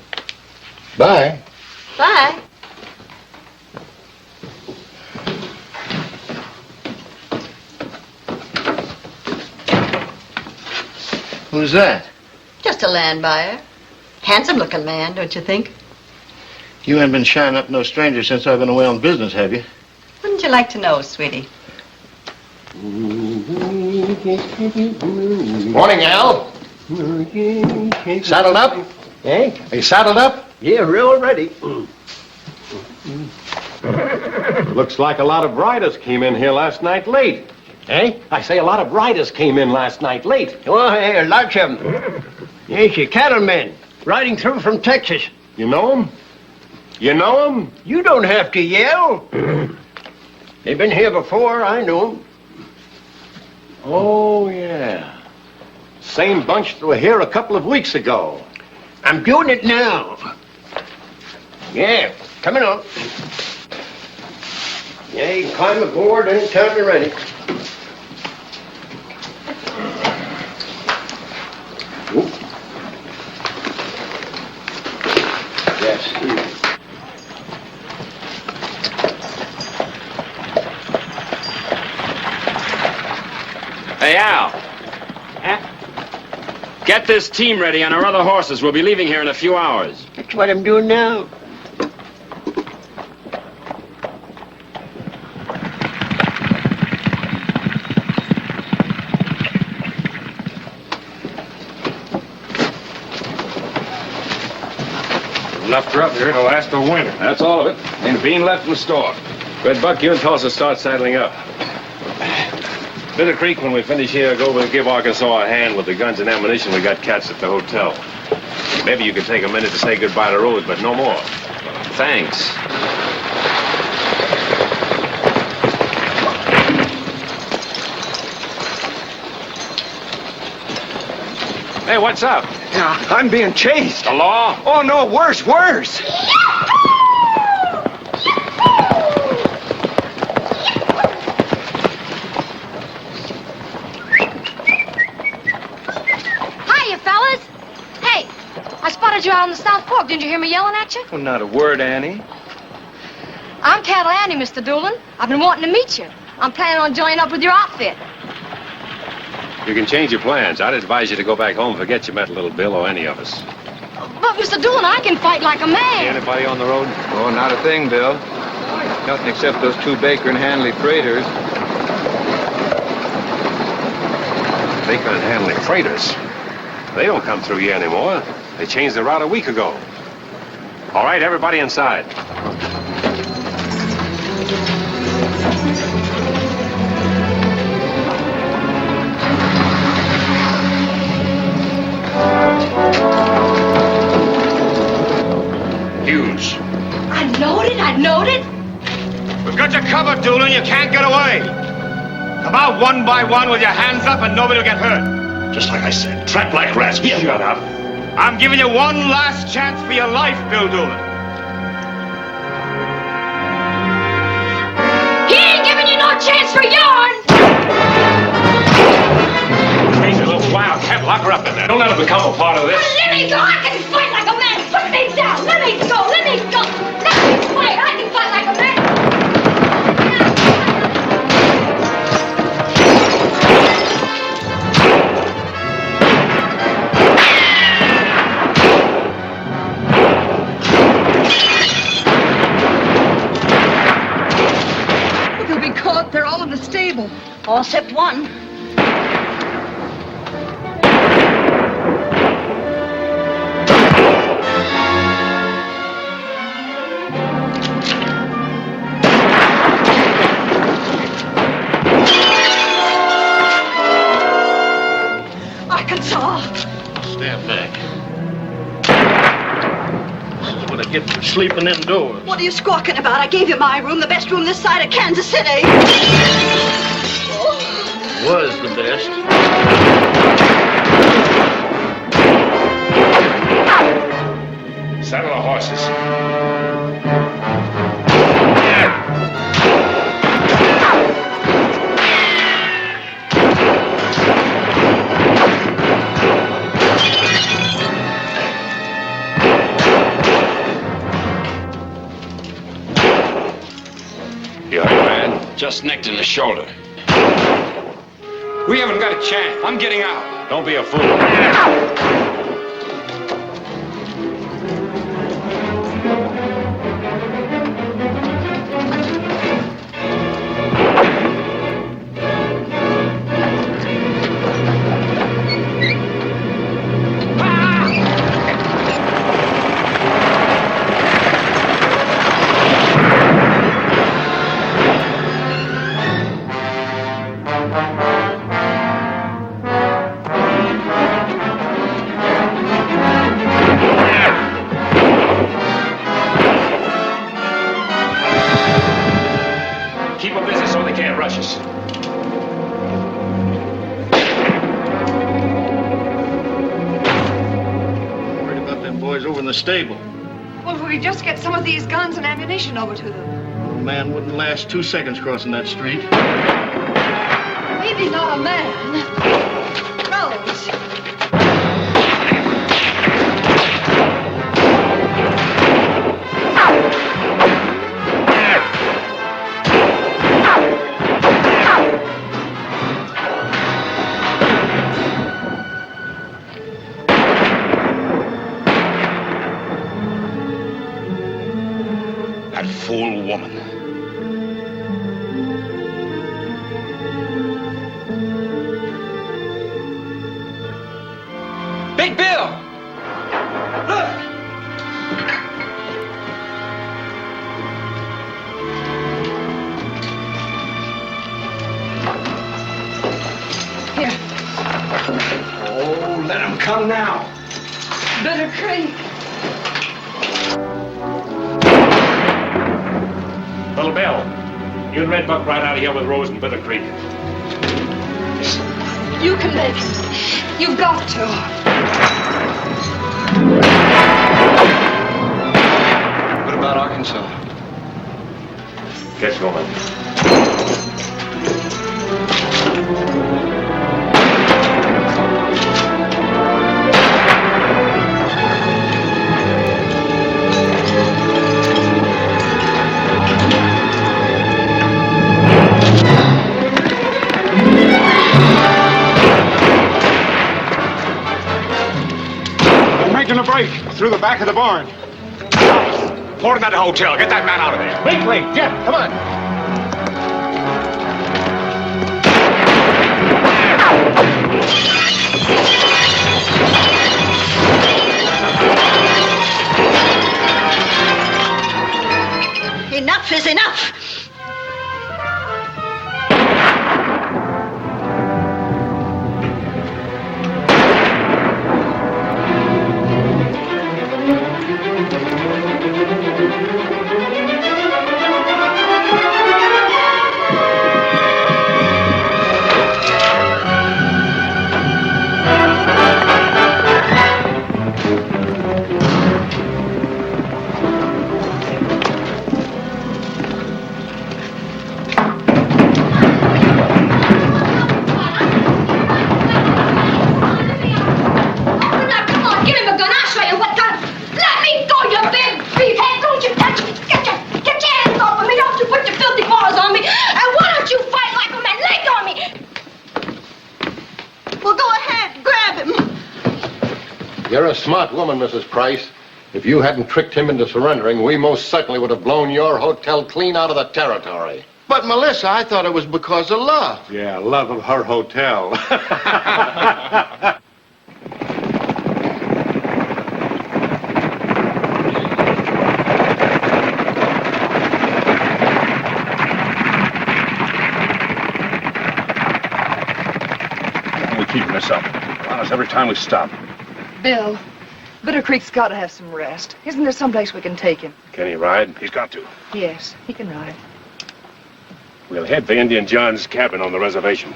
bye. Bye. Who's that? Just a land buyer. Handsome-looking man, don't you think? You ain't been shining up no stranger since I've been away on business, have you? Wouldn't you like to know, sweetie? Morning, Al. Saddled up? Eh? Are you saddled up? Yeah, real ready. Looks like a lot of riders came in here last night late. Eh? I say a lot of riders came in last night late. Oh, hey, lots of them. Yes, you cattlemen riding through from Texas. You know them? You know them? You don't have to yell. They've been here before, I know them. Oh, yeah. Same bunch that were here a couple of weeks ago. I'm doing it now. Yeah, coming on. Yeah, you can climb aboard anytime you're ready. Oop. Yes. Hey, Al. Get this team ready on our other horses. We'll be leaving here in a few hours. That's what I'm doing now. Left her up here to last the winter. That's all of it. Ain't a bean left in the store. Redbuck, you and Tulsa start saddling up. Bitter Creek, when we finish here, go over and give Arkansas a hand with the guns and ammunition we got cached at the hotel. Maybe you could take a minute to say goodbye to Rose, but no more. Thanks. Hey, what's up? I'm being chased. The law? Oh, no, worse. Hiya, fellas. Hey, I spotted you out on the South Fork. Didn't you hear me yelling at you? Well, not a word, Annie. I'm Cattle Annie, Mr. Doolin. I've been wanting to meet you. I'm planning on joining up with your outfit. You can change your plans. I'd advise you to go back home. Forget you met little Bill or any of us. But, Mr. Doolin, I can fight like a man. Anybody on the road? Oh, not a thing, Bill. Nothing except those 2 Baker and Hanley freighters. Baker and Hanley freighters. They don't come through here anymore. They changed the route a week ago. All right, everybody inside. Hughes. I knowed it. We've got you covered, Doolin. You can't get away. Come out one by one with your hands up and nobody will get hurt. Just like I said, trap like rats. Shut up. I'm giving you one last chance for your life, Bill Doolin. He ain't giving you no chance for yours. Crazy little wildcat. Lock her up in there. Don't let her become a part of this. Let me go. I can fight like a man. Put me down. Let me go. Let me go. Let me fight. I can fight like a man. All except one. Arkansas! Stand back. This is what I get for sleeping indoors. What are you squawking about? I gave you my room, the best room this side of Kansas City. Was the best. Saddle the horses. You all right, man? Just nicked in the shoulder. We haven't got a chance. I'm getting out. Don't be a fool. Keep them busy so they can't rush us. Worried about them boys over in the stable. Well, if we just get some of these guns and ammunition over to them. Old man wouldn't last 2 seconds crossing that street. Maybe not a man. Rose. That fool woman. Big Bill! Look! Here. Oh, let him come now. Bitter Creek. Little Bill, you and Red Buck ride out of here with Rose and Bitter Creek. You can make it. You've got to. What about Arkansas? Get going. Making a break through the back of the barn. Port him at the hotel. Get that man out of there. Wait, Jeff, come on. Enough is enough. You're a smart woman, Mrs. Price. If you hadn't tricked him into surrendering, we most certainly would have blown your hotel clean out of the territory. But, Melissa, I thought it was because of love. Yeah, love of her hotel. We're keeping this up. Honest, every time we stop. Bill, Bitter Creek's got to have some rest. Isn't there someplace we can take him? Can he ride? He's got to. Yes, he can ride. We'll head for Indian John's cabin on the reservation.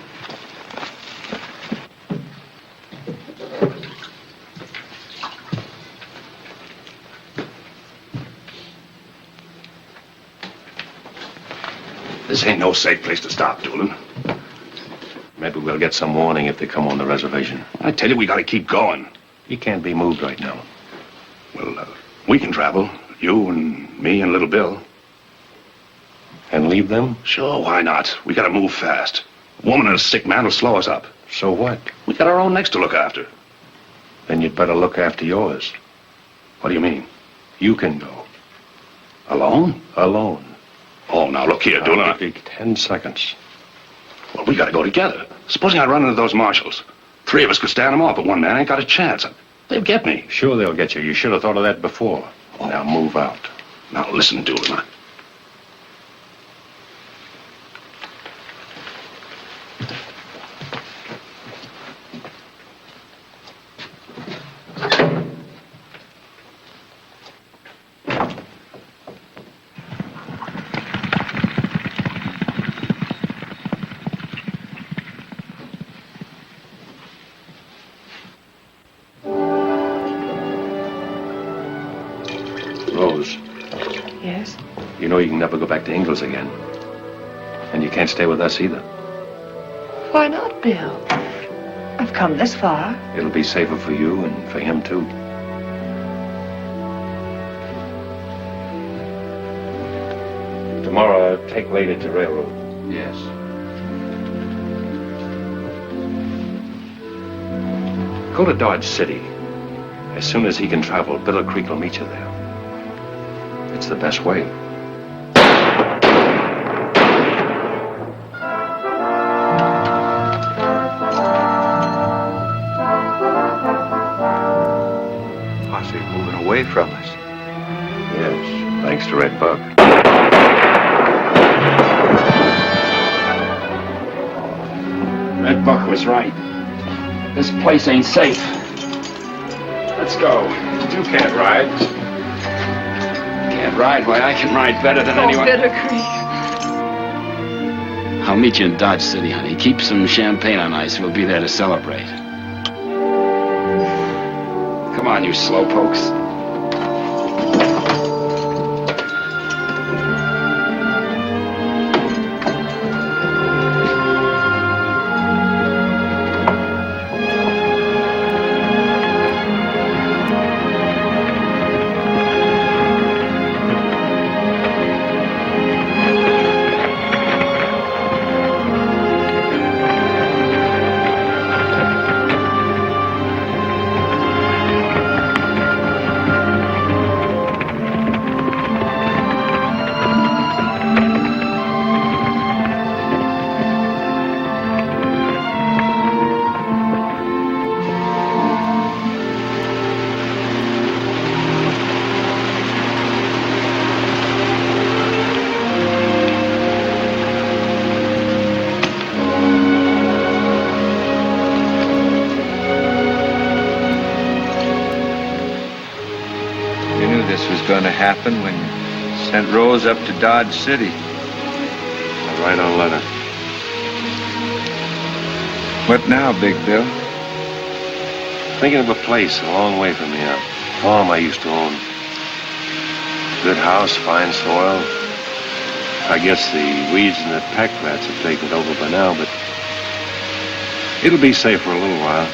This ain't no safe place to stop, Doolin. Maybe we'll get some warning if they come on the reservation. I tell you, we gotta keep going. He can't be moved right now. Well, we can travel. You and me and little Bill. And leave them? Sure, why not? We gotta move fast. A woman and a sick man will slow us up. So what? We got our own necks to look after. Then you'd better look after yours. What do you mean? You can go. Alone? Alone. Oh, now look here, Doolin. I'll give you 10 seconds. Well, we gotta go together. Supposing I run into those marshals. 3 of us could stand them off, but one man ain't got a chance. They'll get me. Sure they'll get you. You should have thought of that before. Now move out. Now listen, Doolin. Rose, Yes? you know you can never go back to Ingalls again. And you can't stay with us either. Why not, Bill? I've come this far. It'll be safer for you and for him, too. Tomorrow, take Lady to railroad. Yes. Go to Dodge City. As soon as he can travel, Bitter Creek will meet you there. It's the best way. Posse moving away from us. Yes, thanks to Red Buck. Red Buck was right. This place ain't safe. Let's go. You can't ride. Can't ride? Why, I can ride better than anyone. Bitter Creek. I'll meet you in Dodge City, honey. Keep some champagne on ice. We'll be there to celebrate. Come on, you slowpokes. Going to happen when you sent Rose up to Dodge City. I'll write on letter. What now, Big Bill? Thinking of a place a long way from here. Farm I used to own. Good house, fine soil. I guess the weeds and the pack rats have taken it over by now, but it'll be safe for a little while.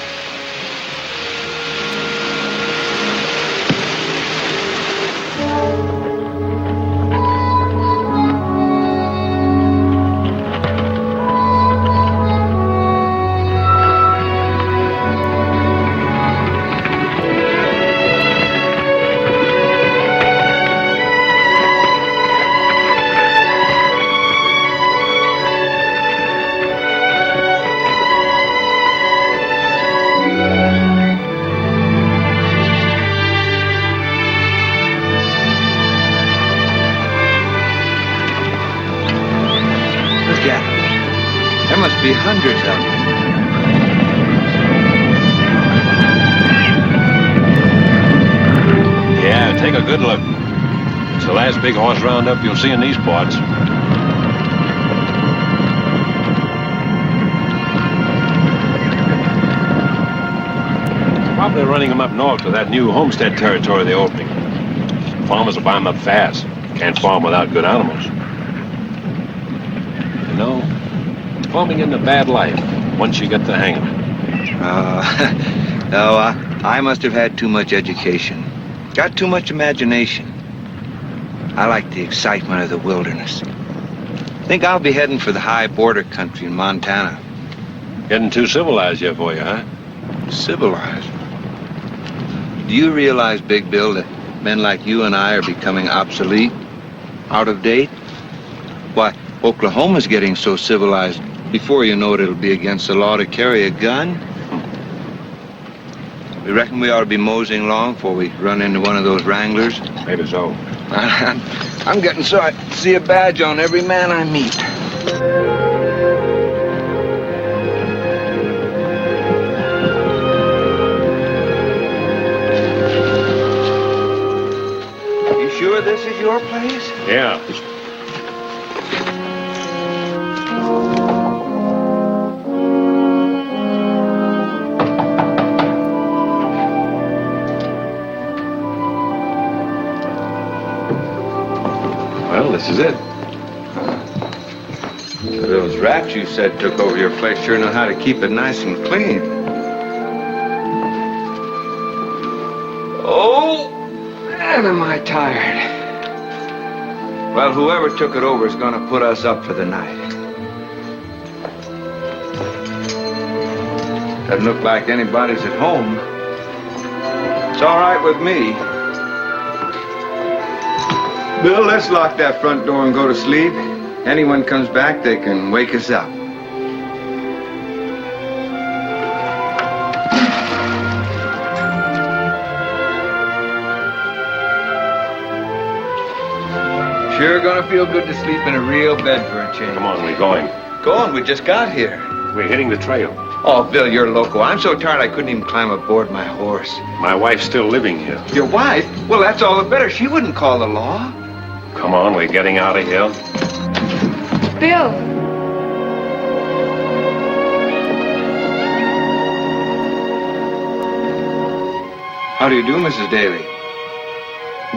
be hundreds of them. Yeah, take a good look. It's the last big horse roundup you'll see in these parts. Probably running them up north to that new homestead territory they're opening. Farmers will buy them up fast. Can't farm without good animals. You know, farming isn't a bad life once you get the hang of it. No, I must have had too much education. Got too much imagination. I like the excitement of the wilderness. Think I'll be heading for the high border country in Montana. Getting too civilized yet for you, huh? Civilized? Do you realize, Big Bill, that men like you and I are becoming obsolete? Out of date? Why, Oklahoma's getting so civilized, before you know it, it'll be against the law to carry a gun. We reckon we ought to be moseying along before we run into one of those wranglers. Maybe so. I'm getting so I see a badge on every man I meet. You sure this is your place? Yeah. Well, this is it. Those rats you said took over your place sure know how to keep it nice and clean. Oh, man, am I tired. Well, whoever took it over is going to put us up for the night. Doesn't look like anybody's at home. It's all right with me. Bill, let's lock that front door and go to sleep. Anyone comes back, they can wake us up. Sure gonna feel good to sleep in a real bed for a change. Come on, we're going. Going? We just got here. We're hitting the trail. Oh, Bill, you're loco. I'm so tired I couldn't even climb aboard my horse. My wife's still living here. Your wife? Well, that's all the better. She wouldn't call the law. Come on, we're getting out of here. Bill. How do you do, Mrs. Daly?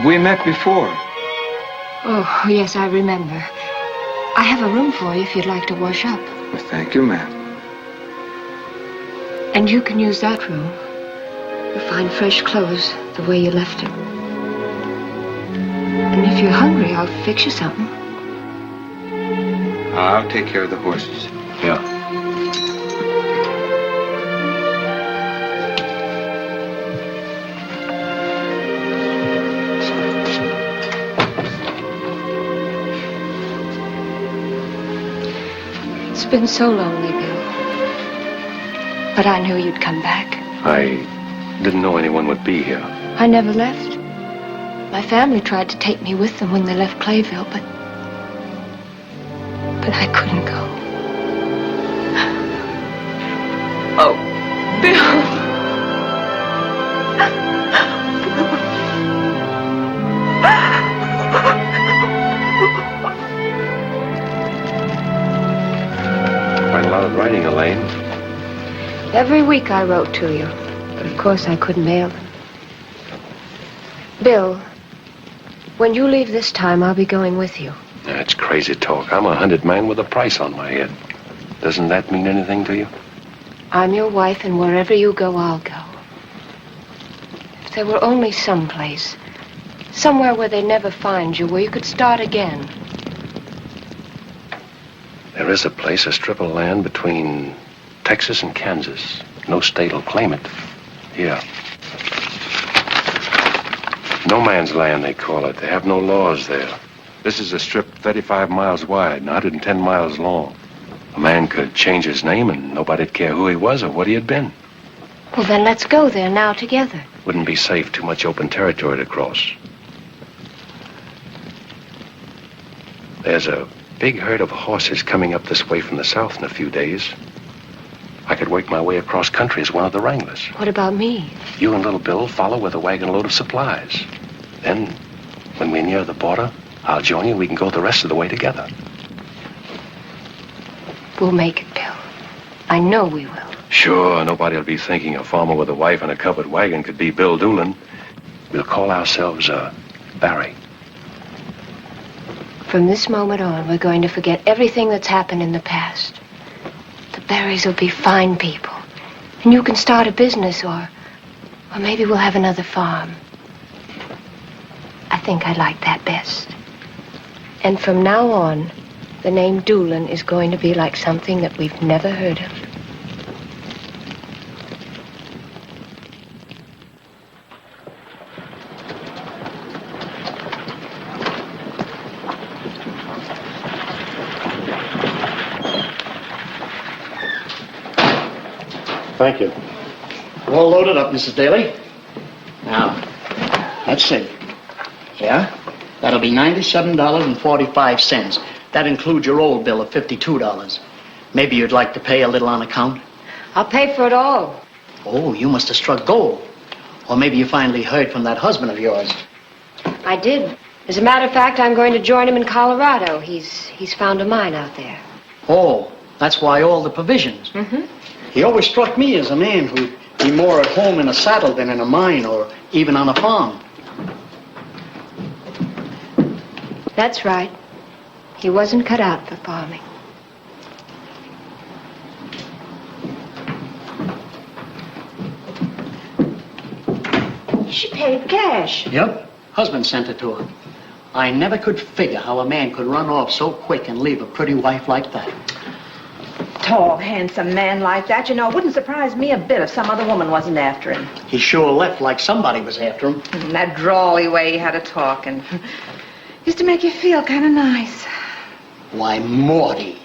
We met before. Oh, yes, I remember. I have a room for you if you'd like to wash up. Well, thank you, ma'am. And you can use that room. You'll find fresh clothes the way you left it. And if you're hungry, I'll fix you something. I'll take care of the horses. Yeah. It's been so lonely, Bill. But I knew you'd come back. I didn't know anyone would be here. I never left. My family tried to take me with them when they left Clayville, but I couldn't go. Oh, Bill. Quite a lot of writing, Elaine. Every week I wrote to you, but of course I couldn't mail them. Bill, when you leave this time, I'll be going with you. That's crazy talk. I'm a hunted man with a price on my head. Doesn't that mean anything to you? I'm your wife, and wherever you go, I'll go. If there were only some place, somewhere where they'd never find you, where you could start again. There is a place, a strip of land between Texas and Kansas. No state will claim it. Here. No man's land, they call it. They have no laws there. This is a strip 35 miles wide and 110 miles long. A man could change his name and nobody'd care who he was or what he had been. Well, then let's go there now together. Wouldn't be safe, too much open territory to cross. There's a big herd of horses coming up this way from the south in a few days. I could work my way across country as one of the wranglers. What about me? You and Little Bill follow with a wagon load of supplies. Then, when we're near the border, I'll join you and we can go the rest of the way together. We'll make it, Bill. I know we will. Sure, nobody will be thinking a farmer with a wife and a covered wagon could be Bill Doolin. We'll call ourselves, Barry. From this moment on, we're going to forget everything that's happened in the past. The Barrys will be fine people. And you can start a business or maybe we'll have another farm. I think I like that best. And from now on, the name Doolin is going to be like something that we've never heard of. Thank you. All loaded up, Mrs. Daly. Now, let's see. Yeah? That'll be $97.45. That includes your old bill of $52. Maybe you'd like to pay a little on account? I'll pay for it all. Oh, you must have struck gold. Or maybe you finally heard from that husband of yours. I did. As a matter of fact, I'm going to join him in Colorado. He's found a mine out there. Oh, that's why all the provisions. Mm-hmm. He always struck me as a man who'd be more at home in a saddle than in a mine or even on a farm. That's right. He wasn't cut out for farming. She paid cash. Yep. Husband sent it to her. I never could figure how a man could run off so quick and leave a pretty wife like that. Tall, handsome man like that, you know, it wouldn't surprise me a bit if some other woman wasn't after him. He sure left like somebody was after him. And that drawly way he had of talking. Used to make you feel kind of nice. Why, Morty.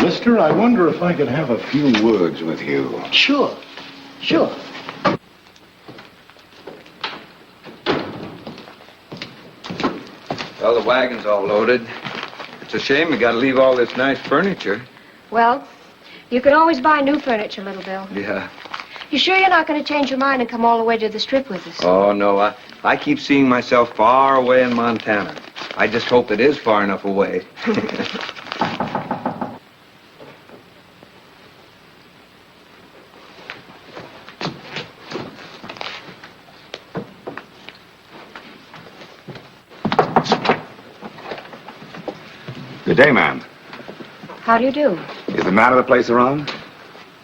Mister, I wonder if I could have a few words with you. Sure. Sure. Well, the wagon's all loaded. It's a shame we gotta leave all this nice furniture. Well, you can always buy new furniture, Little Bill. Yeah. You sure you're not going to change your mind and come all the way to the Strip with us? Oh, no, I keep seeing myself far away in Montana. I just hope it is far enough away. Good day, ma'am. How do you do? Is the man of the place around?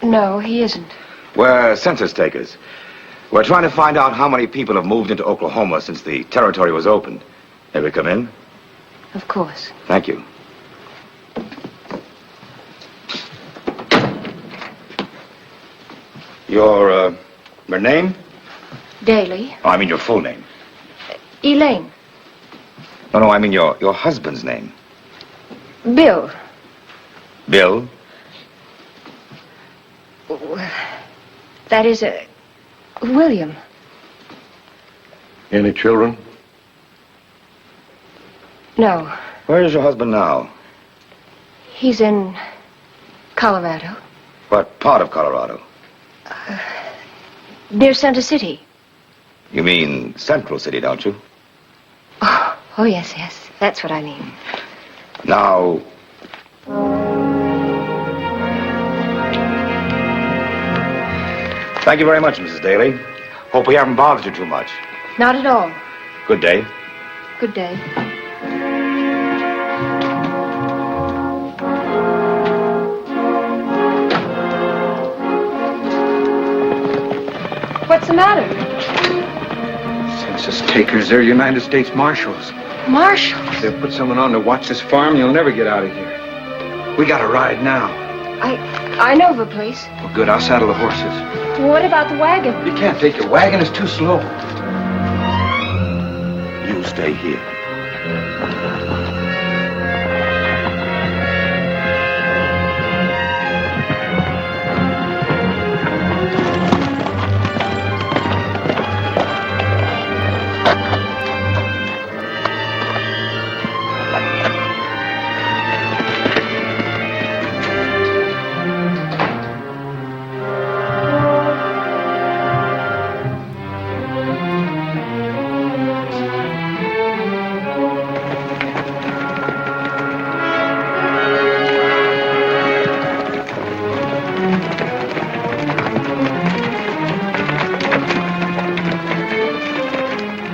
No, he isn't. We're census takers. We're trying to find out how many people have moved into Oklahoma since the territory was opened. May we come in? Of course. Thank you. Your name? Daly. Oh, I mean your full name. Elaine. No, I mean your husband's name. Bill. Bill? That is William. Any children? No. Where is your husband now? He's in Colorado. What part of Colorado? Near Center City. You mean Central City, don't you? Oh, yes. That's what I mean. Now... Thank you very much, Mrs. Daly. Hope we haven't bothered you too much. Not at all. Good day. Good day. What's the matter? Census takers, they're United States Marshals. Marshals? They'll put someone on to watch this farm. You'll never get out of here. We got a ride now. I know of a place. Well, good. I'll saddle the horses. What about the wagon? You can't take your wagon. It's too slow. You stay here.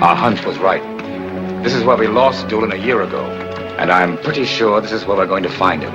Our hunch was right. This is where we lost Doolin a year ago. And I'm pretty sure this is where we're going to find him.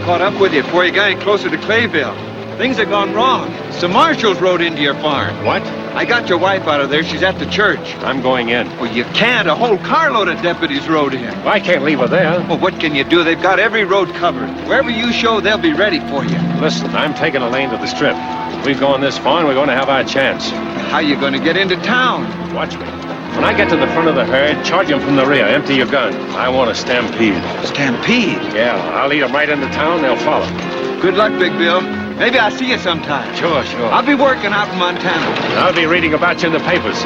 Caught up with you before you got any closer to Clayville. Things have gone wrong. Some marshals rode into your farm. What? I got your wife out of there. She's at the church. I'm going in. Well, you can't. A whole carload of deputies rode in. Well, I can't leave her there. Well, what can you do? They've got every road covered. Wherever you show, they'll be ready for you. Listen, I'm taking a lane to the strip. We've gone this far and we're going to have our chance. How you going to get into town? Watch me. When I get to the front of the herd, charge them from the rear. Empty your gun. I want a stampede. Stampede? Yeah, I'll lead them right into town. They'll follow. Good luck, Big Bill. Maybe I'll see you sometime. Sure, sure. I'll be working out in Montana. I'll be reading about you in the papers.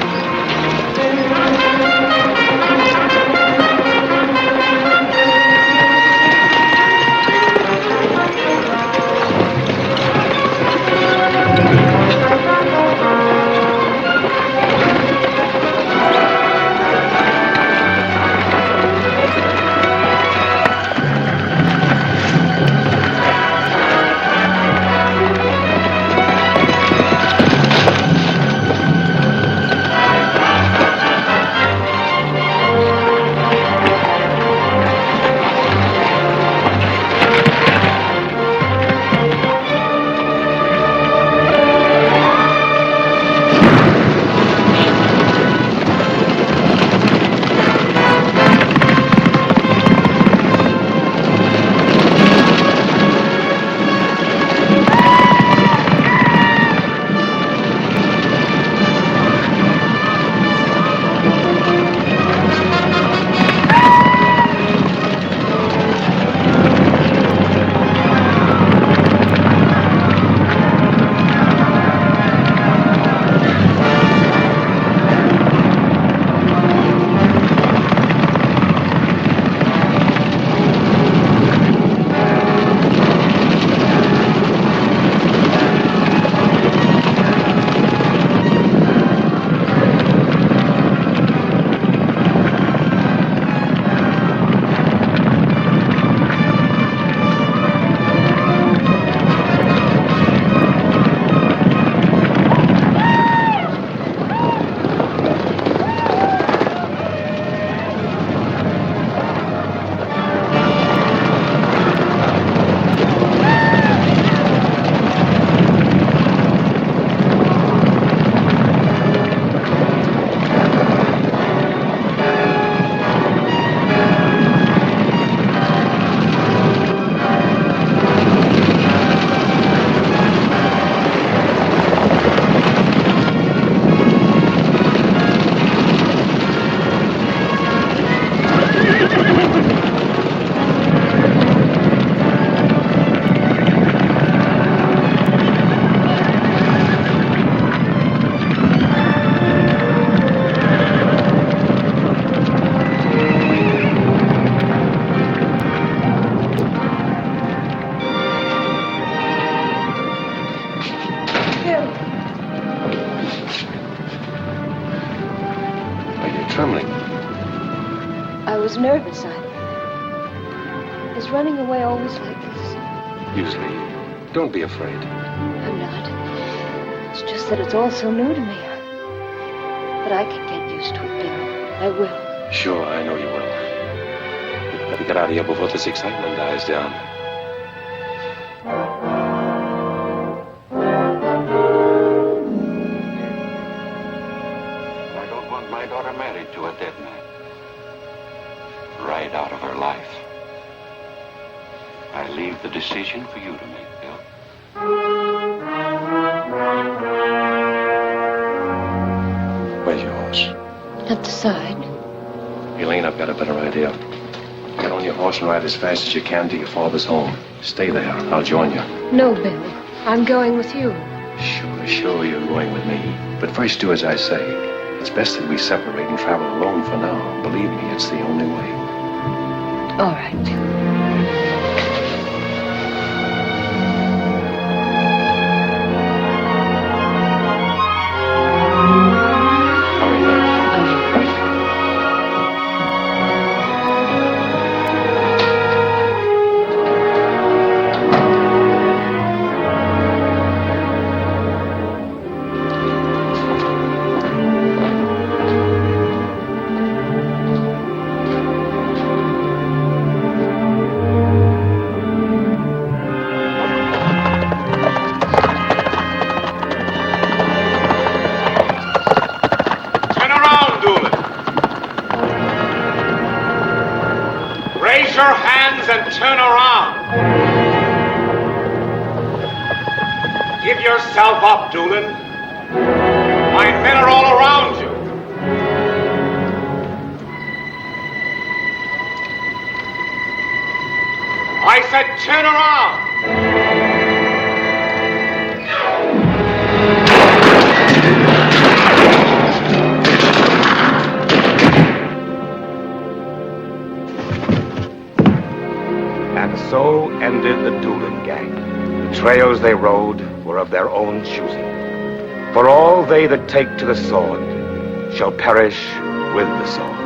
Trembling. I was nervous. Is running away always like this? Usually. Don't be afraid. I'm not. It's just that it's all so new to me. But I can get used to it, Bill. I will. Sure, I know you will. We'd better get out of here before this excitement dies down. I don't want my daughter married to a dead man. Right out of her life. I leave the decision for you to make, Bill. Where's yours? At the side. Elaine, I've got a better idea. Get on your horse and ride as fast as you can to your father's home. Stay there. I'll join you. No, Bill. I'm going with you. Sure, you're going with me. But first do as I say. It's best that we separate and travel alone for now. Believe me, it's the only way. All right. Turn around, Doolin. Raise your hands and turn around. Give yourself up, Doolin. My men are all around you. I said turn around. And so ended the Doolin gang. The trails they rode were of their own choosing. For all they that take to the sword shall perish with the sword.